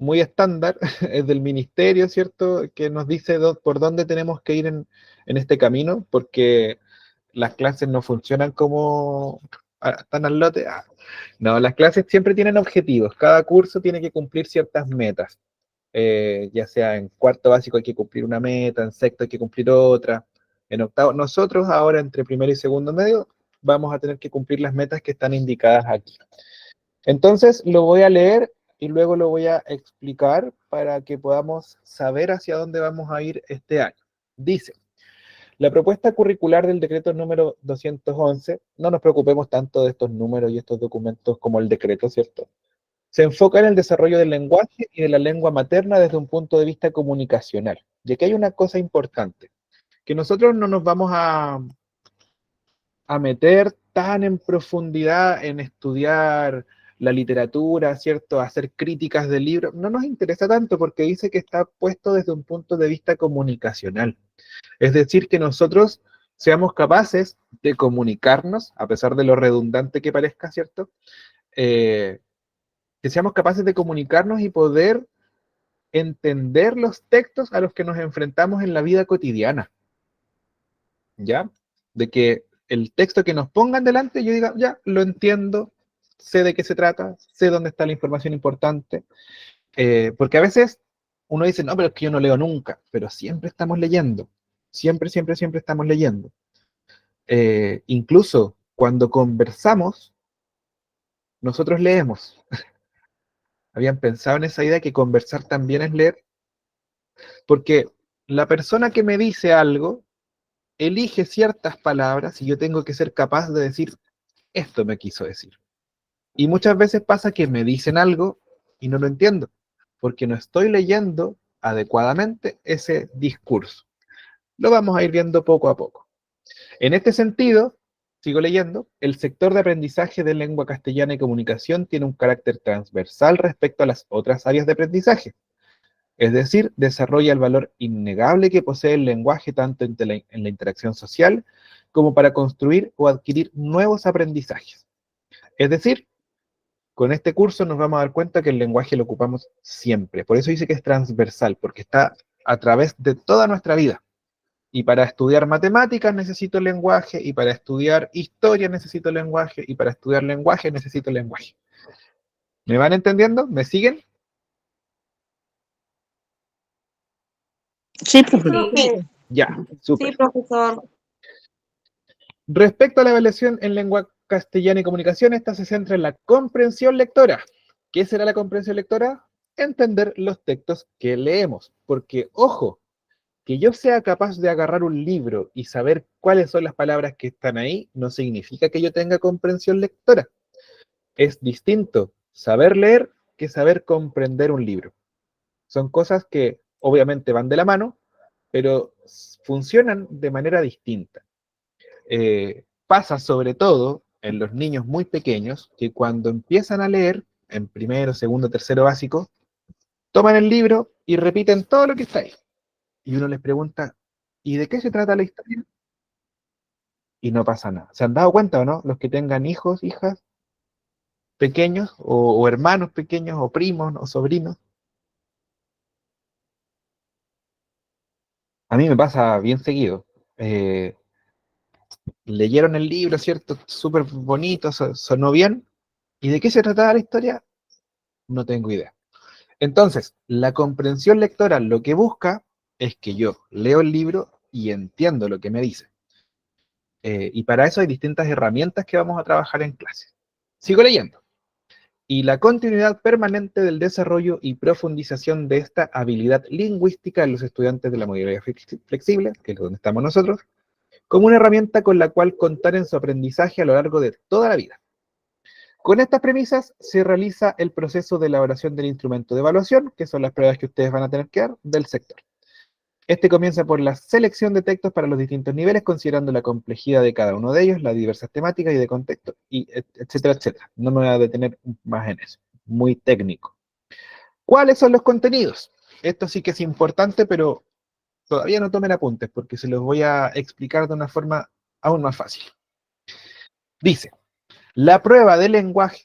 muy estándar, es del ministerio, ¿cierto? Que nos dice por dónde tenemos que ir en este camino, porque las clases no funcionan como tan al lote. No, las clases siempre tienen objetivos, cada curso tiene que cumplir ciertas metas. Ya sea en cuarto básico hay que cumplir una meta, en sexto hay que cumplir otra, en octavo. Nosotros ahora entre primero y segundo medio vamos a tener que cumplir las metas que están indicadas aquí. Entonces lo voy a leer y luego lo voy a explicar para que podamos saber hacia dónde vamos a ir este año. Dice, la propuesta curricular del decreto número 211, no nos preocupemos tanto de estos números y estos documentos como el decreto, ¿cierto? Se enfoca en el desarrollo del lenguaje y de la lengua materna desde un punto de vista comunicacional. Y aquí hay una cosa importante, que nosotros no nos vamos a meter tan en profundidad en estudiar la literatura, ¿cierto? A hacer críticas del libro. No nos interesa tanto porque dice que está puesto desde un punto de vista comunicacional. Es decir, que nosotros seamos capaces de comunicarnos, a pesar de lo redundante que parezca, ¿cierto? Que seamos capaces de comunicarnos y poder entender los textos a los que nos enfrentamos en la vida cotidiana, ¿ya? De que el texto que nos pongan delante, yo diga, ya, lo entiendo, sé de qué se trata, sé dónde está la información importante, porque a veces uno dice, no, pero es que yo no leo nunca, pero siempre estamos leyendo, siempre, siempre, siempre estamos leyendo. Incluso cuando conversamos, nosotros leemos. ¿Habían pensado en esa idea que conversar también es leer? Porque la persona que me dice algo elige ciertas palabras y yo tengo que ser capaz de decir, esto me quiso decir. Y muchas veces pasa que me dicen algo y no lo entiendo, porque no estoy leyendo adecuadamente ese discurso. Lo vamos a ir viendo poco a poco. En este sentido, sigo leyendo, el sector de aprendizaje de lengua castellana y comunicación tiene un carácter transversal respecto a las otras áreas de aprendizaje. Es decir, desarrolla el valor innegable que posee el lenguaje tanto en la interacción social como para construir o adquirir nuevos aprendizajes. Es decir, con este curso nos vamos a dar cuenta que el lenguaje lo ocupamos siempre. Por eso dice que es transversal, porque está a través de toda nuestra vida. Y para estudiar matemáticas necesito lenguaje, y para estudiar historia necesito lenguaje, y para estudiar lenguaje necesito lenguaje. ¿Me van entendiendo? ¿Me siguen? Sí, profesor. Profe. Ya, súper. Sí, profesor. Respecto a la evaluación en lengua castellana y comunicación, esta se centra en la comprensión lectora. ¿Qué será la comprensión lectora? Entender los textos que leemos. Porque, ojo, que yo sea capaz de agarrar un libro y saber cuáles son las palabras que están ahí, no significa que yo tenga comprensión lectora. Es distinto saber leer que saber comprender un libro. Son cosas que obviamente van de la mano, pero funcionan de manera distinta. Pasa sobre todo en los niños muy pequeños que cuando empiezan a leer, en primero, segundo, tercero básico, toman el libro y repiten todo lo que está ahí. Y uno les pregunta, ¿y de qué se trata la historia? Y no pasa nada. ¿Se han dado cuenta o no? Los que tengan hijos, hijas pequeños, o hermanos pequeños, o primos, o sobrinos. A mí me pasa bien seguido. Leyeron el libro, ¿cierto? Súper bonito, sonó bien. ¿Y de qué se trataba la historia? No tengo idea. Entonces, la comprensión lectora lo que busca es que yo leo el libro y entiendo lo que me dice. Y para eso hay distintas herramientas que vamos a trabajar en clase. Sigo leyendo. Y la continuidad permanente del desarrollo y profundización de esta habilidad lingüística en los estudiantes de la modalidad flexible, que es donde estamos nosotros, como una herramienta con la cual contar en su aprendizaje a lo largo de toda la vida. Con estas premisas se realiza el proceso de elaboración del instrumento de evaluación, que son las pruebas que ustedes van a tener que dar del sector. Este comienza por la selección de textos para los distintos niveles, considerando la complejidad de cada uno de ellos, las diversas temáticas y de contexto, y etcétera, etcétera. No me voy a detener más en eso. Muy técnico. ¿Cuáles son los contenidos? Esto sí que es importante, pero todavía no tomen apuntes, porque se los voy a explicar de una forma aún más fácil. Dice, la prueba de lenguaje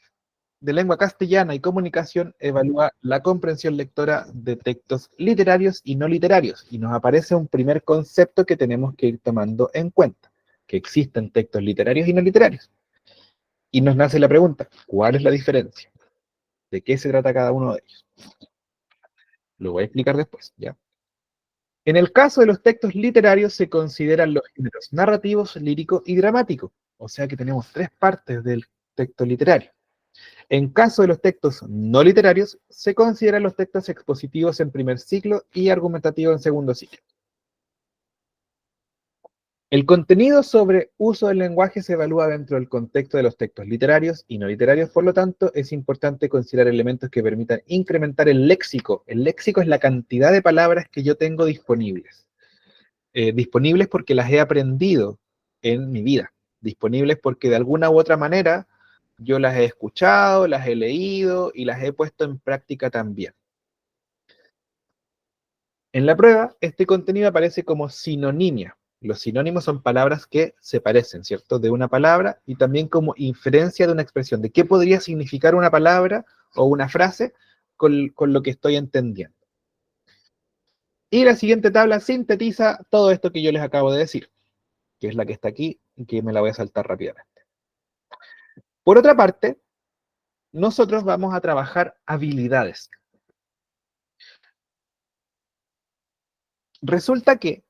de Lengua Castellana y Comunicación evalúa la comprensión lectora de textos literarios y no literarios, y nos aparece un primer concepto que tenemos que ir tomando en cuenta, que existen textos literarios y no literarios. Y nos nace la pregunta, ¿cuál es la diferencia? ¿De qué se trata cada uno de ellos? Lo voy a explicar después, ¿ya? En el caso de los textos literarios se consideran los géneros narrativos, lírico y dramático, o sea que tenemos tres partes del texto literario. En caso de los textos no literarios, se consideran los textos expositivos en primer ciclo y argumentativos en segundo ciclo. El contenido sobre uso del lenguaje se evalúa dentro del contexto de los textos literarios y no literarios, por lo tanto, es importante considerar elementos que permitan incrementar el léxico. El léxico es la cantidad de palabras que yo tengo disponibles. Disponibles porque las he aprendido en mi vida. Disponibles porque de alguna u otra manera yo las he escuchado, las he leído y las he puesto en práctica también. En la prueba, este contenido aparece como sinonimia. Los sinónimos son palabras que se parecen, ¿cierto? De una palabra y también como inferencia de una expresión, de qué podría significar una palabra o una frase con lo que estoy entendiendo. Y la siguiente tabla sintetiza todo esto que yo les acabo de decir, que es la que está aquí y que me la voy a saltar rápidamente. Por otra parte, nosotros vamos a trabajar habilidades. Resulta que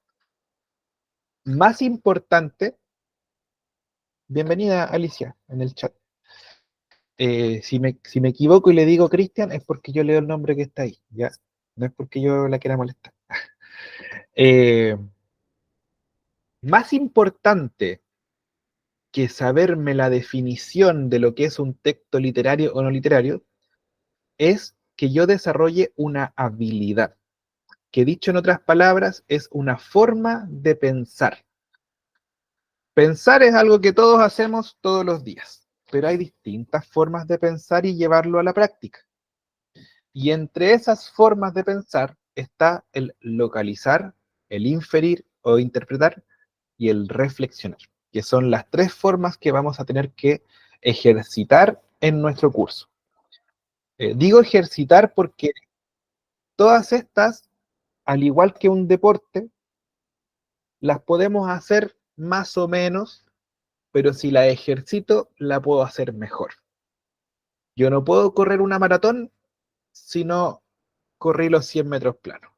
más importante, bienvenida Alicia en el chat. Si me equivoco y le digo Cristian, es porque yo leo el nombre que está ahí, ¿ya? No es porque yo la quiera molestar. Eh, Más importante que saberme la definición de lo que es un texto literario o no literario, es que yo desarrolle una habilidad, que dicho en otras palabras, es una forma de pensar. Pensar es algo que todos hacemos todos los días, pero hay distintas formas de pensar y llevarlo a la práctica. Y entre esas formas de pensar está el localizar, el inferir o interpretar y el reflexionar, que son las tres formas que vamos a tener que ejercitar en nuestro curso. Digo ejercitar porque todas estas, al igual que un deporte, las podemos hacer más o menos, pero si la ejercito, la puedo hacer mejor. Yo no puedo correr una maratón si no corrí los 100 metros planos.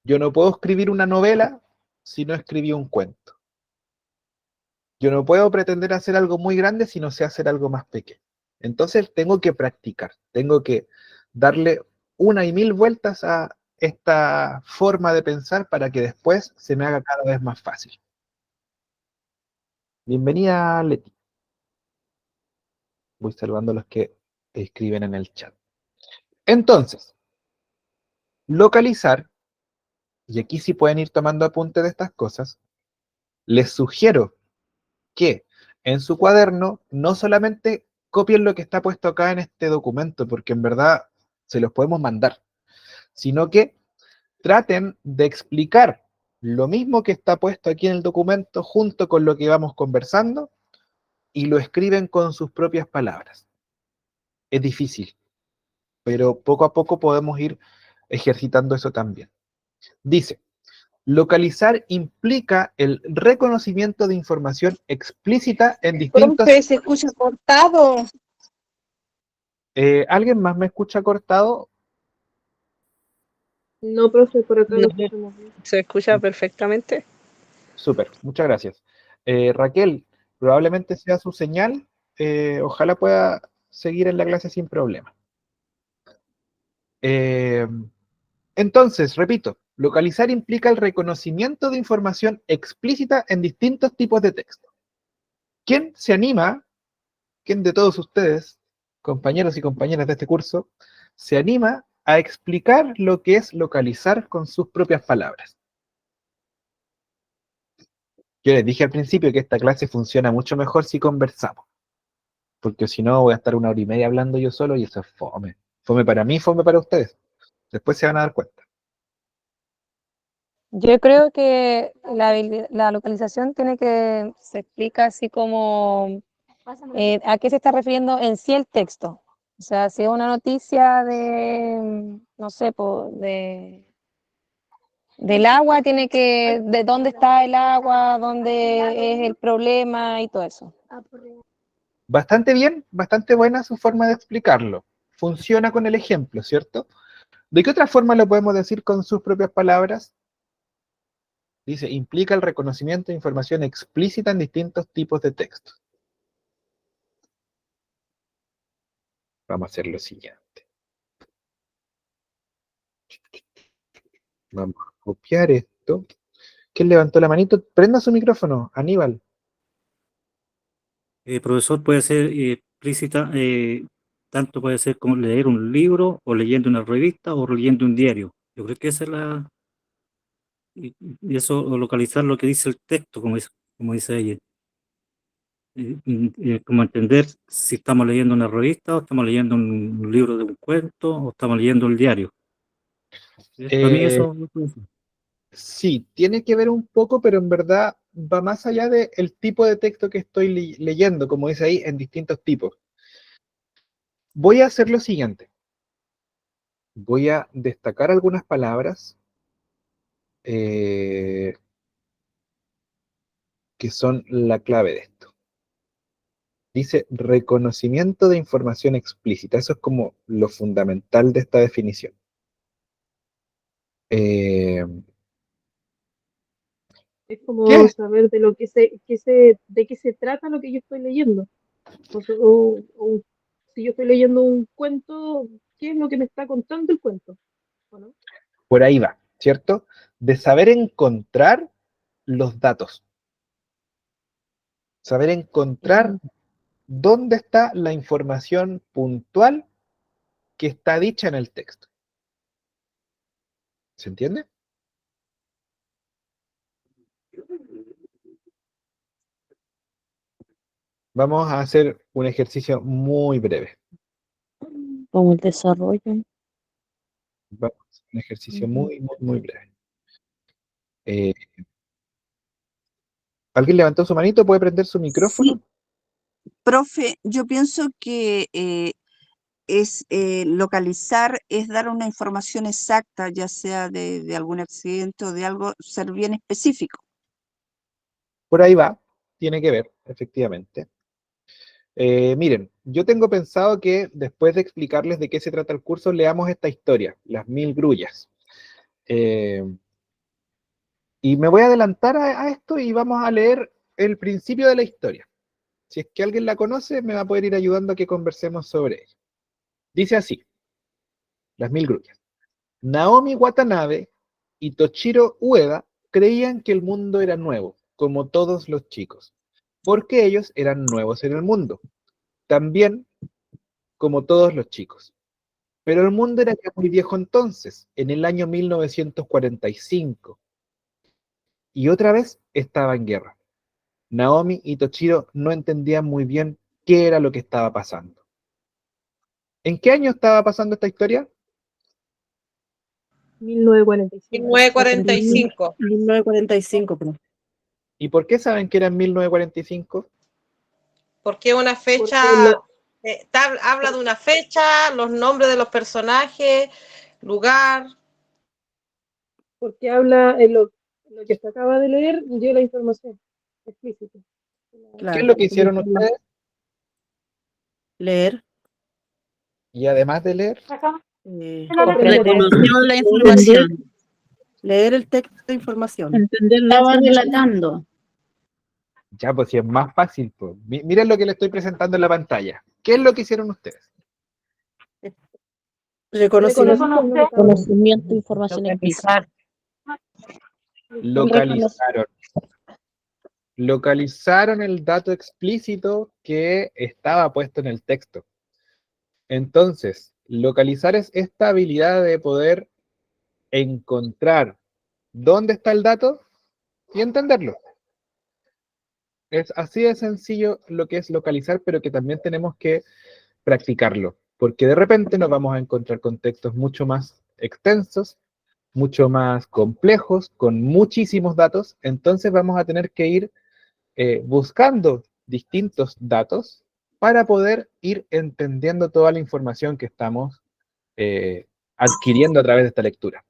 Yo no puedo escribir una novela si no escribí un cuento. Yo no puedo pretender hacer algo muy grande si no sé hacer algo más pequeño. Entonces tengo que practicar, tengo que darle una y mil vueltas a esta forma de pensar para que después se me haga cada vez más fácil. Bienvenida, Leti. Voy saludando a los que escriben en el chat. Entonces, localizar, y aquí sí pueden ir tomando apunte de estas cosas, les sugiero que en su cuaderno no solamente copien lo que está puesto acá en este documento, porque en verdad se los podemos mandar, sino que traten de explicar lo mismo que está puesto aquí en el documento junto con lo que vamos conversando y lo escriben con sus propias palabras. Es difícil, pero poco a poco podemos ir ejercitando eso también. Dice, localizar implica el reconocimiento de información explícita en distintos... Profe, se escucha cortado. ¿Alguien más me escucha cortado? No, profe, por acá No, lo escuchamos bien. se escucha perfectamente. Súper, muchas gracias. Raquel, probablemente sea su señal. Ojalá pueda seguir en la clase sin problema. Entonces, repito, localizar implica el reconocimiento de información explícita en distintos tipos de texto. ¿Quién se anima, quién de todos ustedes, compañeros y compañeras de este curso, se anima a explicar lo que es localizar con sus propias palabras? Yo les dije al principio que esta clase funciona mucho mejor si conversamos, porque si no voy a estar una hora y media hablando yo solo y eso es fome. Fome para mí, fome para ustedes. Después se van a dar cuenta. Yo creo que la localización se explica así como ¿A qué se está refiriendo en sí el texto? O sea, si es una noticia de, no sé, del agua, tiene que, de dónde está el agua, dónde es el problema y todo eso. Bastante bien, bastante buena su forma de explicarlo. Funciona con el ejemplo, ¿cierto? ¿De qué otra forma lo podemos decir con sus propias palabras? Dice, implica el reconocimiento de información explícita en distintos tipos de textos. Vamos a hacer lo siguiente. Vamos a copiar esto. ¿Quién levantó la manito? Prenda su micrófono, Aníbal. Profesor, puede ser explícita, tanto puede ser como leer un libro, o leyendo una revista, o leyendo un diario. Yo creo que esa es la... Y eso, o localizar lo que dice el texto, como dice ella. Como entender si estamos leyendo una revista, o estamos leyendo un libro de un cuento, o estamos leyendo el diario. Para mí eso... Sí, tiene que ver un poco, pero en verdad va más allá del tipo de texto que estoy leyendo, como dice ahí, en distintos tipos. Voy a hacer lo siguiente. Voy a destacar algunas palabras que son la clave de esto. Dice reconocimiento de información explícita. Eso es como lo fundamental de esta definición. Es como ¿Qué? saber de de qué se trata lo que yo estoy leyendo. O si yo estoy leyendo un cuento, ¿qué es lo que me está contando el cuento? ¿O no? Por ahí va, ¿cierto? De saber encontrar los datos. Saber encontrar dónde está la información puntual que está dicha en el texto. ¿Se entiende? Vamos a hacer un ejercicio muy breve. Como el desarrollo. Vamos a hacer un ejercicio muy breve. ¿Alguien levantó su manito? ¿Puede prender su micrófono? Sí, profe, yo pienso que localizar, es dar una información exacta, ya sea de algún accidente o de algo, ser bien específico. Por ahí va, tiene que ver, efectivamente. Miren, yo tengo pensado que después de explicarles de qué se trata el curso, leamos esta historia, Las Mil Grullas. Y me voy a adelantar a esto y vamos a leer el principio de la historia. Si es que alguien la conoce, me va a poder ir ayudando a que conversemos sobre ella. Dice así, Las Mil Grullas. Naomi Watanabe y Toshiro Ueda creían que el mundo era nuevo, como todos los chicos, porque ellos eran nuevos en el mundo, también como todos los chicos. Pero el mundo era ya muy viejo entonces, en el año 1945, y otra vez estaba en guerra. Naomi y Toshiro no entendían muy bien qué era lo que estaba pasando. ¿En qué año estaba pasando esta historia? 1945. 1945. 1945, pero ¿Y por qué saben que era en 1945? Porque una fecha, habla de una fecha, los nombres de los personajes, lugar. Porque habla en lo que se acaba de leer, dio la información explícita. ¿Qué es lo que hicieron claro, ustedes? leer, Y además de leer, reconoció la información, leer el texto de información. Estaba relatando. ya pues si es más fácil, pues. Miren lo que le estoy presentando en la pantalla. ¿Qué es lo que hicieron ustedes? Reconocimiento. Conocimiento, información explícita. Localizaron el dato explícito que estaba puesto en el texto. Entonces, localizar es esta habilidad de poder encontrar dónde está el dato y entenderlo. Es así de sencillo lo que es localizar, pero que también tenemos que practicarlo, porque de repente nos vamos a encontrar con textos mucho más extensos, mucho más complejos, con muchísimos datos, entonces vamos a tener que ir buscando distintos datos para poder ir entendiendo toda la información que estamos adquiriendo a través de esta lectura.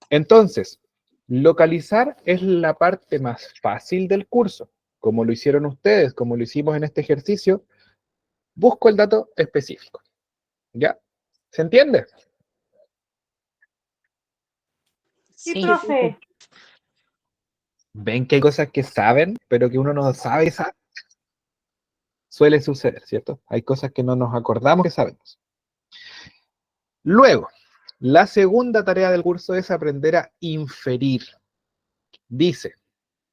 Entonces, localizar es la parte más fácil del curso, como lo hicieron ustedes, como lo hicimos en este ejercicio. Busco el dato específico. ¿Ya? ¿Se entiende? Sí. profe. ¿Ven que hay cosas que saben, pero que uno no sabe y sabe? Suele suceder, ¿cierto? Hay cosas que no nos acordamos que sabemos. Luego, la segunda tarea del curso es aprender a inferir. Dice,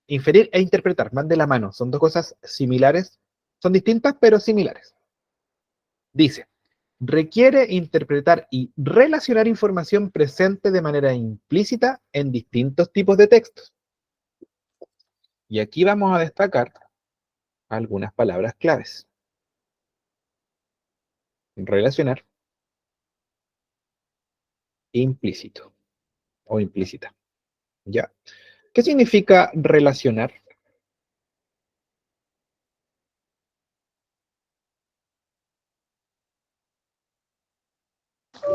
inferir e interpretar, van de la mano, son dos cosas similares, son distintas pero similares. Dice, requiere interpretar y relacionar información presente de manera implícita en distintos tipos de textos. Y aquí vamos a destacar algunas palabras claves. Relacionar, implícito o implícita. ¿Ya? ¿Qué significa relacionar?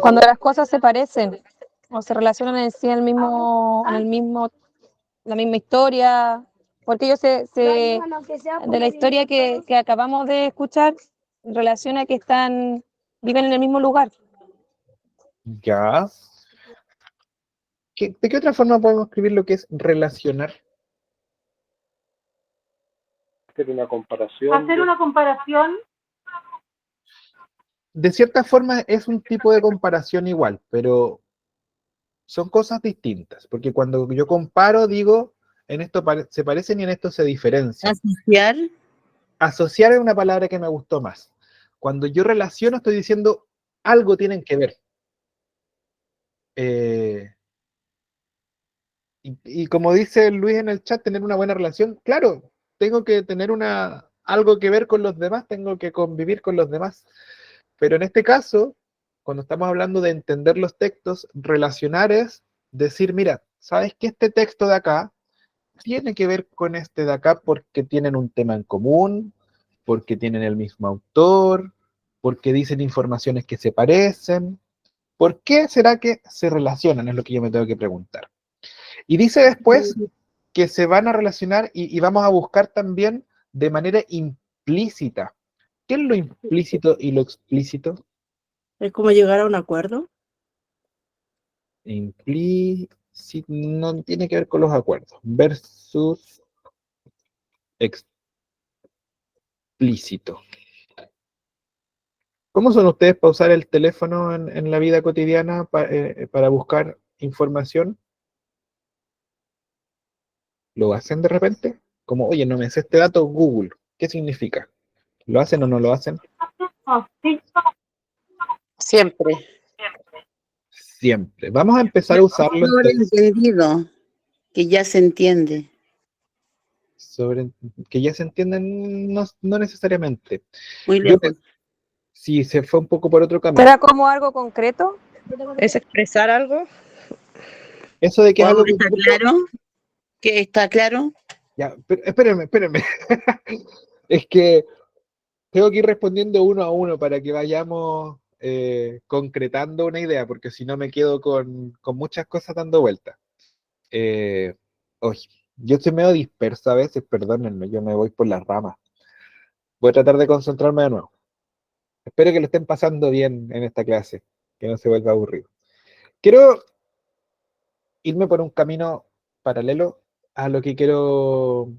Cuando las cosas se parecen o se relacionan en sí en la misma historia, porque ellos de la historia que acabamos de escuchar, relaciona que viven en el mismo lugar. Ya. ¿De qué otra forma podemos escribir lo que es relacionar? Hacer una comparación. Hacer una comparación. De cierta forma es un tipo de comparación igual, pero son cosas distintas, porque cuando yo comparo digo, en esto se parecen y en esto se diferencian. Asociar. Asociar es una palabra que me gustó más. Cuando yo relaciono estoy diciendo algo tienen que ver. Y como dice Luis en el chat, tener una buena relación, claro, tengo que tener algo que ver con los demás, tengo que convivir con los demás. Pero en este caso, cuando estamos hablando de entender los textos, relacionar es decir, mira, ¿sabes que este texto de acá tiene que ver con este de acá porque tienen un tema en común, porque tienen el mismo autor, porque dicen informaciones que se parecen? ¿Por qué será que se relacionan? Es lo que yo me tengo que preguntar. Y dice después que se van a relacionar y vamos a buscar también de manera implícita. ¿Qué es lo implícito y lo explícito? Es como llegar a un acuerdo. Implícito no tiene que ver con los acuerdos. Versus explícito. ¿Cómo son ustedes para usar el teléfono en la vida cotidiana para buscar información? ¿Lo hacen de repente? Como, oye, no me sé este dato, Google. ¿Qué significa? ¿Lo hacen o no lo hacen? Siempre. Siempre. Vamos a empezar a usarlo. Entendido, que ya se entiende. Que ya se entienden, no necesariamente. Muy lejos. Si se fue un poco por otro camino. ¿Será como algo concreto? ¿Es expresar algo? Eso de que es algo que... ¿Está claro? ¿Que está claro? Ya, pero espérenme. Es que tengo que ir respondiendo uno a uno para que vayamos concretando una idea, porque si no me quedo con muchas cosas dando vueltas. Oye, yo estoy medio disperso a veces, perdónenme, yo me voy por las ramas. Voy a tratar de concentrarme de nuevo. Espero que lo estén pasando bien en esta clase, que no se vuelva aburrido. Quiero irme por un camino paralelo a lo que quiero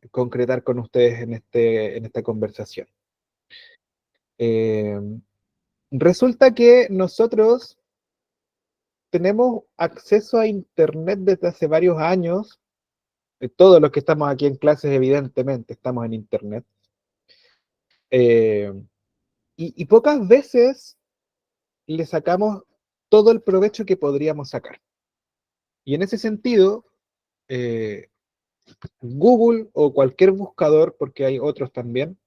concretar con ustedes en esta conversación. Resulta que nosotros tenemos acceso a Internet desde hace varios años. Todos los que estamos aquí en clases, evidentemente, estamos en Internet. Y pocas veces le sacamos todo el provecho que podríamos sacar. Y en ese sentido, Google o cualquier buscador, porque hay otros también,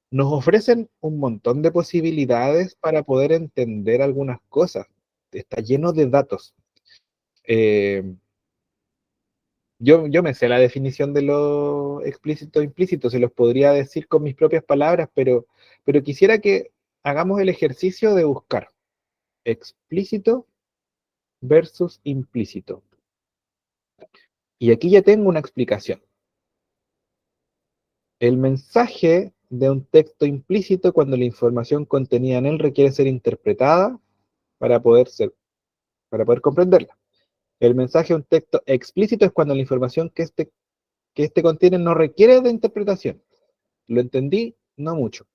nos ofrecen un montón de posibilidades para poder entender algunas cosas. Está lleno de datos. Yo me sé la definición de lo explícito e implícito, se los podría decir con mis propias palabras, pero quisiera que hagamos el ejercicio de buscar explícito versus implícito. Y aquí ya tengo una explicación. El mensaje de un texto implícito, cuando la información contenida en él requiere ser interpretada para poder comprenderla. El mensaje de un texto explícito es cuando la información que este contiene no requiere de interpretación. ¿Lo entendí? No mucho.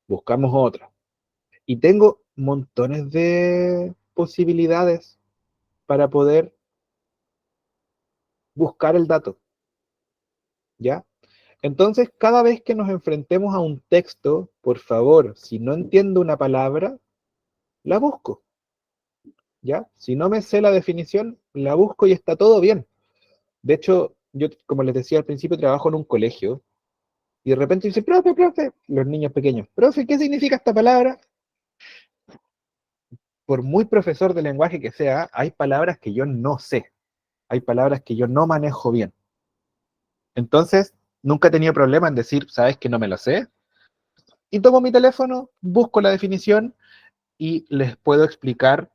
Buscamos otra. Y tengo montones de posibilidades para poder buscar el dato. ¿Ya? Entonces, cada vez que nos enfrentemos a un texto, por favor, si no entiendo una palabra, la busco. ¿Ya? Si no me sé la definición, la busco y está todo bien. De hecho, yo, como les decía al principio, trabajo en un colegio y de repente dice, profe, los niños pequeños, profe, ¿qué significa esta palabra? Por muy profesor de lenguaje que sea, hay palabras que yo no sé, hay palabras que yo no manejo bien. Entonces, nunca he tenido problema en decir, ¿sabes que no me lo sé? Y tomo mi teléfono, busco la definición y les puedo explicar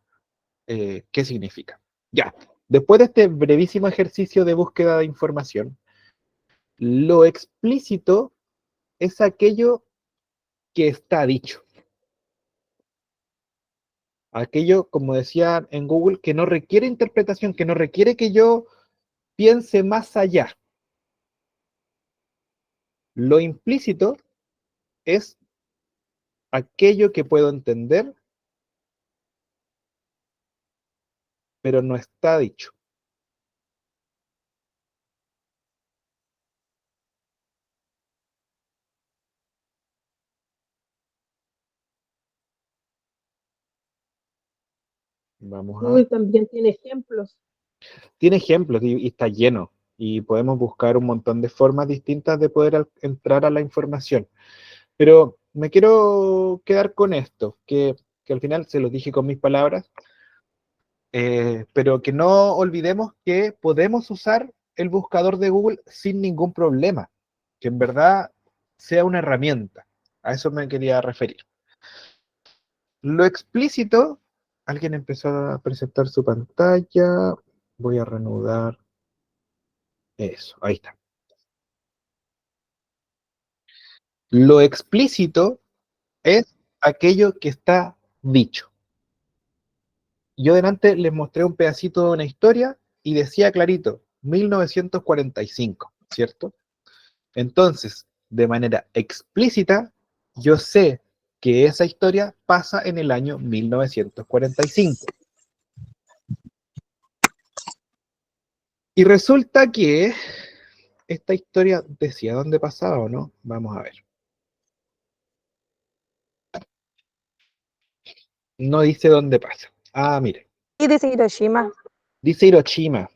qué significa. Ya, después de este brevísimo ejercicio de búsqueda de información, lo explícito es aquello que está dicho. Aquello, como decía en Google, que no requiere interpretación, que no requiere que yo piense más allá. Lo implícito es aquello que puedo entender, pero no está dicho. Vamos a... Google también tiene ejemplos. Tiene ejemplos y está lleno. Y podemos buscar un montón de formas distintas de poder entrar a la información. Pero me quiero quedar con esto, que al final se los dije con mis palabras, pero que no olvidemos que podemos usar el buscador de Google sin ningún problema, que en verdad sea una herramienta. A eso me quería referir. Lo explícito, alguien empezó a presentar su pantalla, voy a reanudar eso, ahí está. Lo explícito es aquello que está dicho. Yo delante les mostré un pedacito de una historia y decía clarito, 1945, ¿cierto? Entonces, de manera explícita, yo sé que esa historia pasa en el año 1945. Y resulta que esta historia decía dónde pasaba o no. Vamos a ver. No dice dónde pasa. Ah, mire. Y dice Hiroshima. Dice Hiroshima,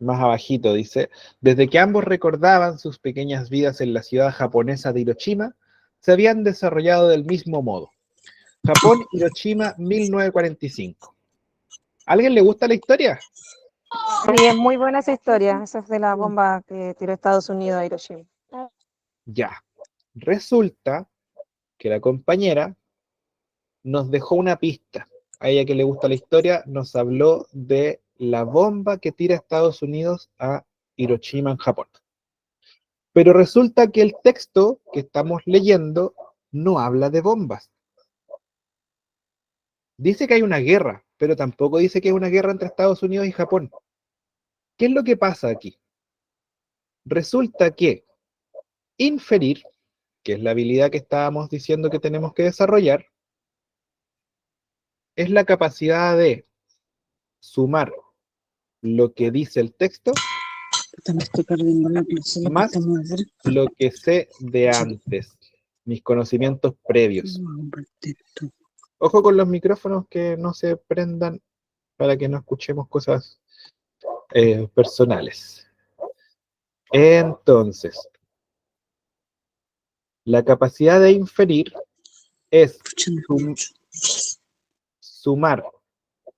más abajito, dice, desde que ambos recordaban sus pequeñas vidas en la ciudad japonesa de Hiroshima, se habían desarrollado del mismo modo. Japón, Hiroshima, 1945. ¿A alguien le gusta la historia? Sí, es muy buena esa historia. Esa es de la bomba que tiró Estados Unidos a Hiroshima. Ya. Resulta que la compañera nos dejó una pista. A ella que le gusta la historia, nos habló de la bomba que tira Estados Unidos a Hiroshima en Japón. Pero resulta que el texto que estamos leyendo no habla de bombas. Dice que hay una guerra, pero tampoco dice que es una guerra entre Estados Unidos y Japón. ¿Qué es lo que pasa aquí? Resulta que inferir, que es la habilidad que estábamos diciendo que tenemos que desarrollar, es la capacidad de sumar lo que dice el texto Me estoy perdiendo la clase, lo que más estamos haciendo. lo que sé de antes, mis conocimientos previos. Ojo con los micrófonos que no se prendan para que no escuchemos cosas personales. Entonces, la capacidad de inferir es sumar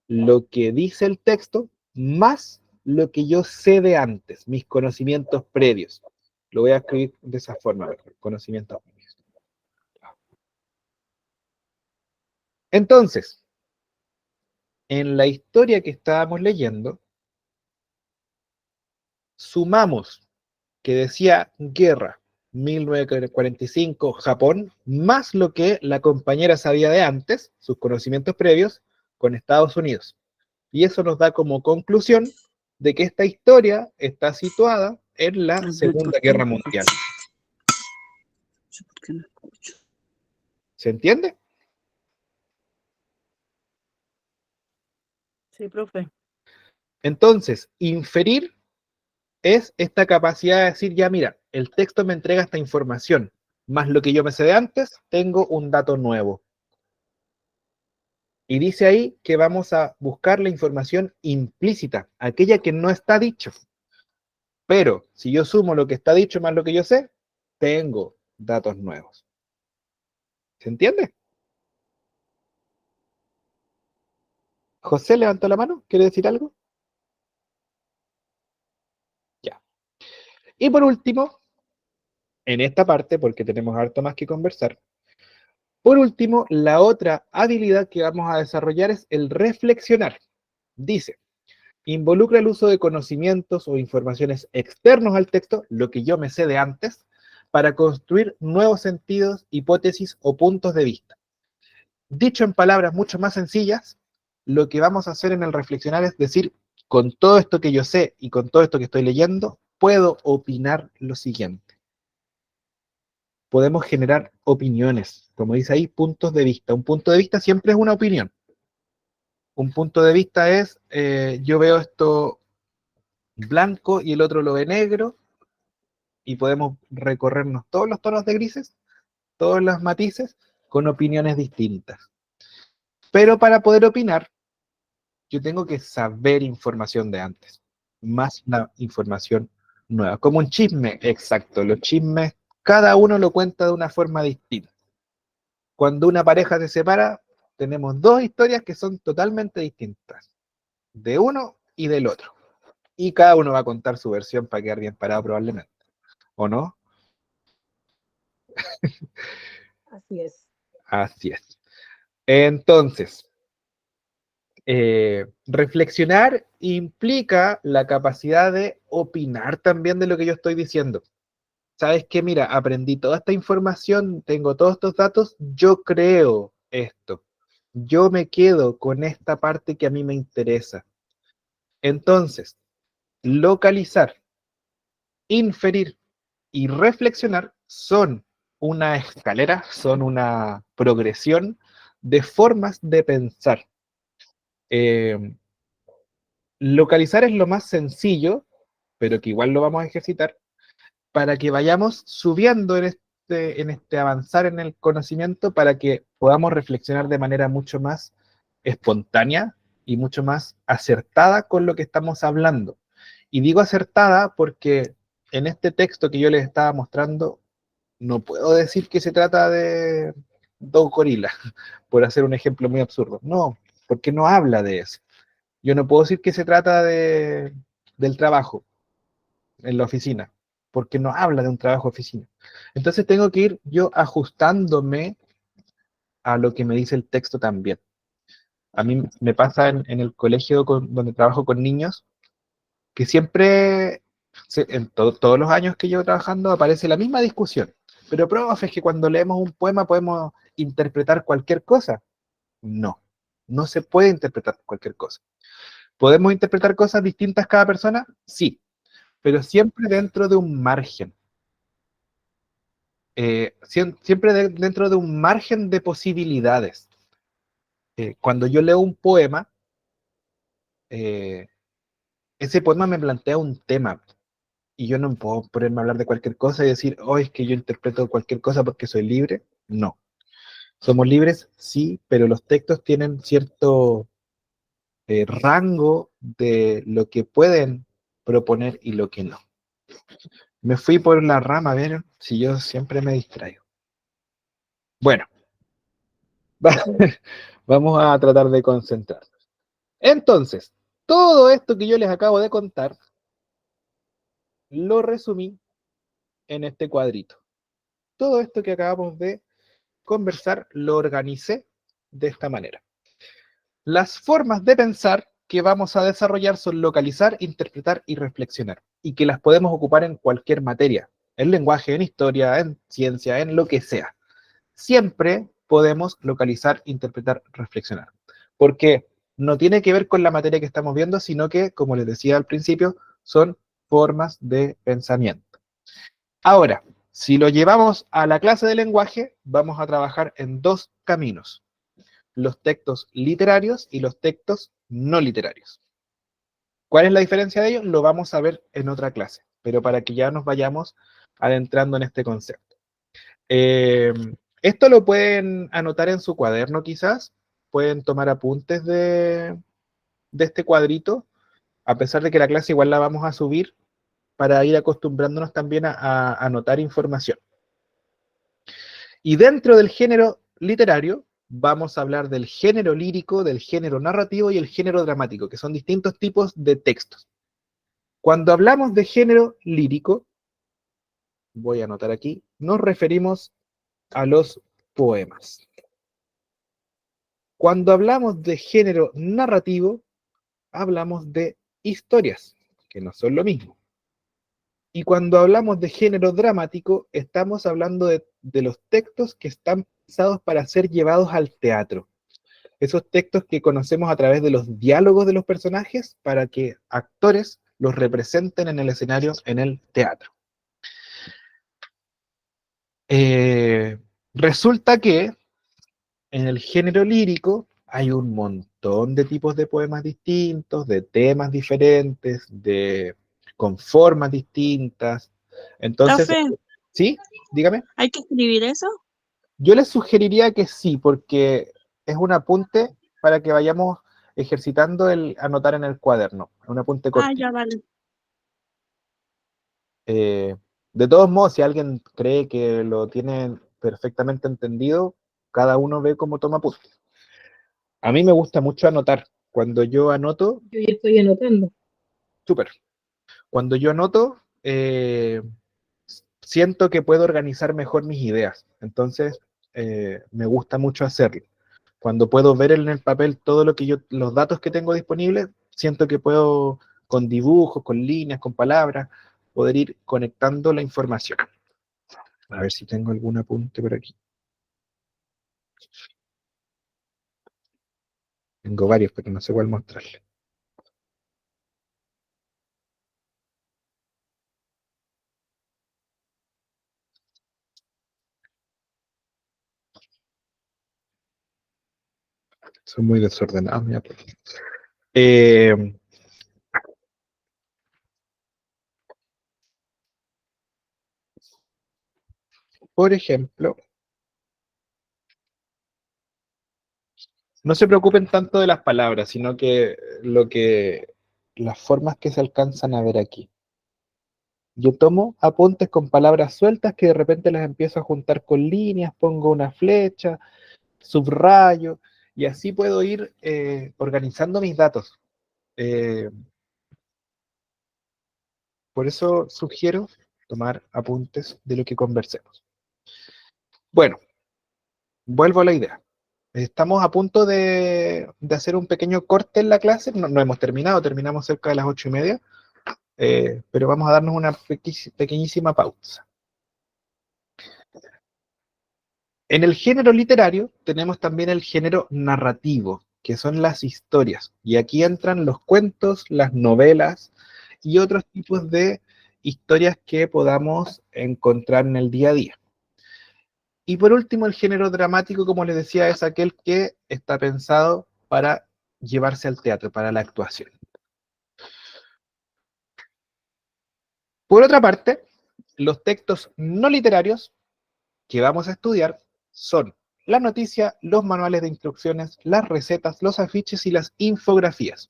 lo que dice el texto más lo que yo sé de antes, mis conocimientos previos. Lo voy a escribir de esa forma, mejor, conocimientos previos. Entonces, en la historia que estábamos leyendo, sumamos que decía guerra, 1945, Japón, más lo que la compañera sabía de antes, sus conocimientos previos, con Estados Unidos. Y eso nos da como conclusión de que esta historia está situada en la Segunda Guerra Mundial. ¿Por qué no escucho? ¿Se entiende? Sí, profe. Entonces, inferir es esta capacidad de decir, ya mira, el texto me entrega esta información, más lo que yo me sé de antes, tengo un dato nuevo. Y dice ahí que vamos a buscar la información implícita, aquella que no está dicho. Pero si yo sumo lo que está dicho más lo que yo sé, tengo datos nuevos. ¿Se entiende? José levantó la mano, ¿quiere decir algo? Ya. Y por último, en esta parte, porque tenemos harto más que conversar, por último, la otra habilidad que vamos a desarrollar es el reflexionar. Dice, involucra el uso de conocimientos o informaciones externos al texto, lo que yo me sé de antes, para construir nuevos sentidos, hipótesis o puntos de vista. Dicho en palabras mucho más sencillas, lo que vamos a hacer en el reflexionar es decir, con todo esto que yo sé y con todo esto que estoy leyendo, puedo opinar lo siguiente. Podemos generar opiniones, como dice ahí, puntos de vista. Un punto de vista siempre es una opinión. Un punto de vista es, yo veo esto blanco y el otro lo ve negro, y podemos recorrernos todos los tonos de grises, todos los matices, con opiniones distintas. Pero para poder opinar, yo tengo que saber información de antes, más la información nueva. Como un chisme, exacto. Los chismes, cada uno lo cuenta de una forma distinta. Cuando una pareja se separa, tenemos dos historias que son totalmente distintas, de uno y del otro. Y cada uno va a contar su versión para quedar bien parado probablemente. ¿O no? Así es. Así es. Entonces, reflexionar implica la capacidad de opinar también de lo que yo estoy diciendo. ¿Sabes qué? Mira, aprendí toda esta información, tengo todos estos datos, yo creo esto. Yo me quedo con esta parte que a mí me interesa. Entonces, localizar, inferir y reflexionar son una escalera, son una progresión de formas de pensar. Localizar es lo más sencillo, pero que igual lo vamos a ejercitar, para que vayamos subiendo en este avanzar en el conocimiento, para que podamos reflexionar de manera mucho más espontánea y mucho más acertada con lo que estamos hablando. Y digo acertada porque en este texto que yo les estaba mostrando, no puedo decir que se trata de dos gorilas, por hacer un ejemplo muy absurdo. No, porque no habla de eso. Yo no puedo decir que se trata del trabajo en la oficina, porque no habla de un trabajo de oficina. Entonces tengo que ir yo ajustándome a lo que me dice el texto también. A mí me pasa en el colegio donde trabajo con niños, que siempre, todos los años que llevo trabajando, aparece la misma discusión. Pero, profe, es que cuando leemos un poema podemos interpretar cualquier cosa. No, no se puede interpretar cualquier cosa. ¿Podemos interpretar cosas distintas cada persona? Sí, pero siempre dentro de un margen. Siempre dentro de un margen de posibilidades. Cuando yo leo un poema, ese poema me plantea un tema, y yo no puedo ponerme a hablar de cualquier cosa y decir, oh, es que yo interpreto cualquier cosa porque soy libre. No. Somos libres, sí, pero los textos tienen cierto rango de lo que pueden proponer y lo que no. Me fui por la rama, ¿vieron? Si yo siempre me distraigo. Bueno, vamos a tratar de concentrarnos. Entonces, todo esto que yo les acabo de contar, lo resumí en este cuadrito. Todo esto que acabamos de conversar lo organicé de esta manera. Las formas de pensar que vamos a desarrollar son localizar, interpretar y reflexionar, y que las podemos ocupar en cualquier materia, en lenguaje, en historia, en ciencia, en lo que sea. Siempre podemos localizar, interpretar, reflexionar, porque no tiene que ver con la materia que estamos viendo, sino que, como les decía al principio, son formas de pensamiento. Ahora, si lo llevamos a la clase de lenguaje, vamos a trabajar en dos caminos: los textos literarios y los textos no literarios. ¿Cuál es la diferencia de ellos? Lo vamos a ver en otra clase, pero para que ya nos vayamos adentrando en este concepto. Esto lo pueden anotar en su cuaderno quizás, pueden tomar apuntes de este cuadrito, a pesar de que la clase igual la vamos a subir, para ir acostumbrándonos también a anotar información. Y dentro del género literario, vamos a hablar del género lírico, del género narrativo y el género dramático, que son distintos tipos de textos. Cuando hablamos de género lírico, voy a anotar aquí, nos referimos a los poemas. Cuando hablamos de género narrativo, hablamos de historias, que no son lo mismo. Y cuando hablamos de género dramático, estamos hablando de los textos que están pensados para ser llevados al teatro. Esos textos que conocemos a través de los diálogos de los personajes para que actores los representen en el escenario, en el teatro. Resulta que en el género lírico hay un montón de tipos de poemas distintos, de temas diferentes, con formas distintas. Entonces, Profe, ¿sí? Dígame. ¿hay que escribir eso? Yo les sugeriría que sí, porque es un apunte para que vayamos ejercitando el anotar en el cuaderno, un apunte cortito. Ya vale. De todos modos, si alguien cree que lo tiene perfectamente entendido, cada uno ve cómo toma apuntes. A mí me gusta mucho anotar. Cuando yo anoto... Yo ya estoy anotando. Súper. Cuando yo anoto, siento que puedo organizar mejor mis ideas. Entonces, me gusta mucho hacerlo. Cuando puedo ver en el papel todo lo que los datos que tengo disponibles, siento que puedo, con dibujos, con líneas, con palabras, poder ir conectando la información. A ver si tengo algún apunte por aquí. Tengo varios, pero no sé cuál mostrarle. Son muy desordenados, mira. Por ejemplo, no se preocupen tanto de las palabras, sino que las formas que se alcanzan a ver aquí. Yo tomo apuntes con palabras sueltas que de repente las empiezo a juntar con líneas, pongo una flecha, subrayo, y así puedo ir organizando mis datos. Por eso sugiero tomar apuntes de lo que conversemos. Bueno, vuelvo a la idea. Estamos a punto de hacer un pequeño corte en la clase. No hemos terminado, terminamos cerca de las 8:30, pero vamos a darnos una pequeñísima pausa. En el género literario tenemos también el género narrativo, que son las historias. Y aquí entran los cuentos, las novelas y otros tipos de historias que podamos encontrar en el día a día. Y por último, el género dramático, como les decía, es aquel que está pensado para llevarse al teatro, para la actuación. Por otra parte, los textos no literarios que vamos a estudiar son la noticia, los manuales de instrucciones, las recetas, los afiches y las infografías.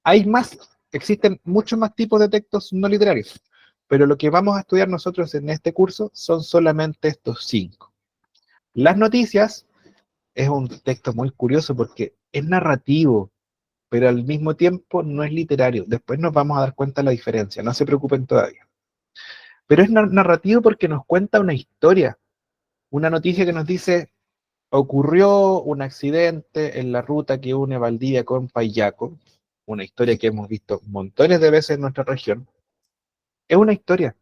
Hay más, existen muchos más tipos de textos no literarios, pero lo que vamos a estudiar nosotros en este curso son solamente estos 5. Las noticias es un texto muy curioso porque es narrativo, pero al mismo tiempo no es literario. Después nos vamos a dar cuenta de la diferencia, no se preocupen todavía. Pero es narrativo porque nos cuenta una historia, una noticia que nos dice, ocurrió un accidente en la ruta que une Valdivia con Payaco, una historia que hemos visto montones de veces en nuestra región. Es una historia,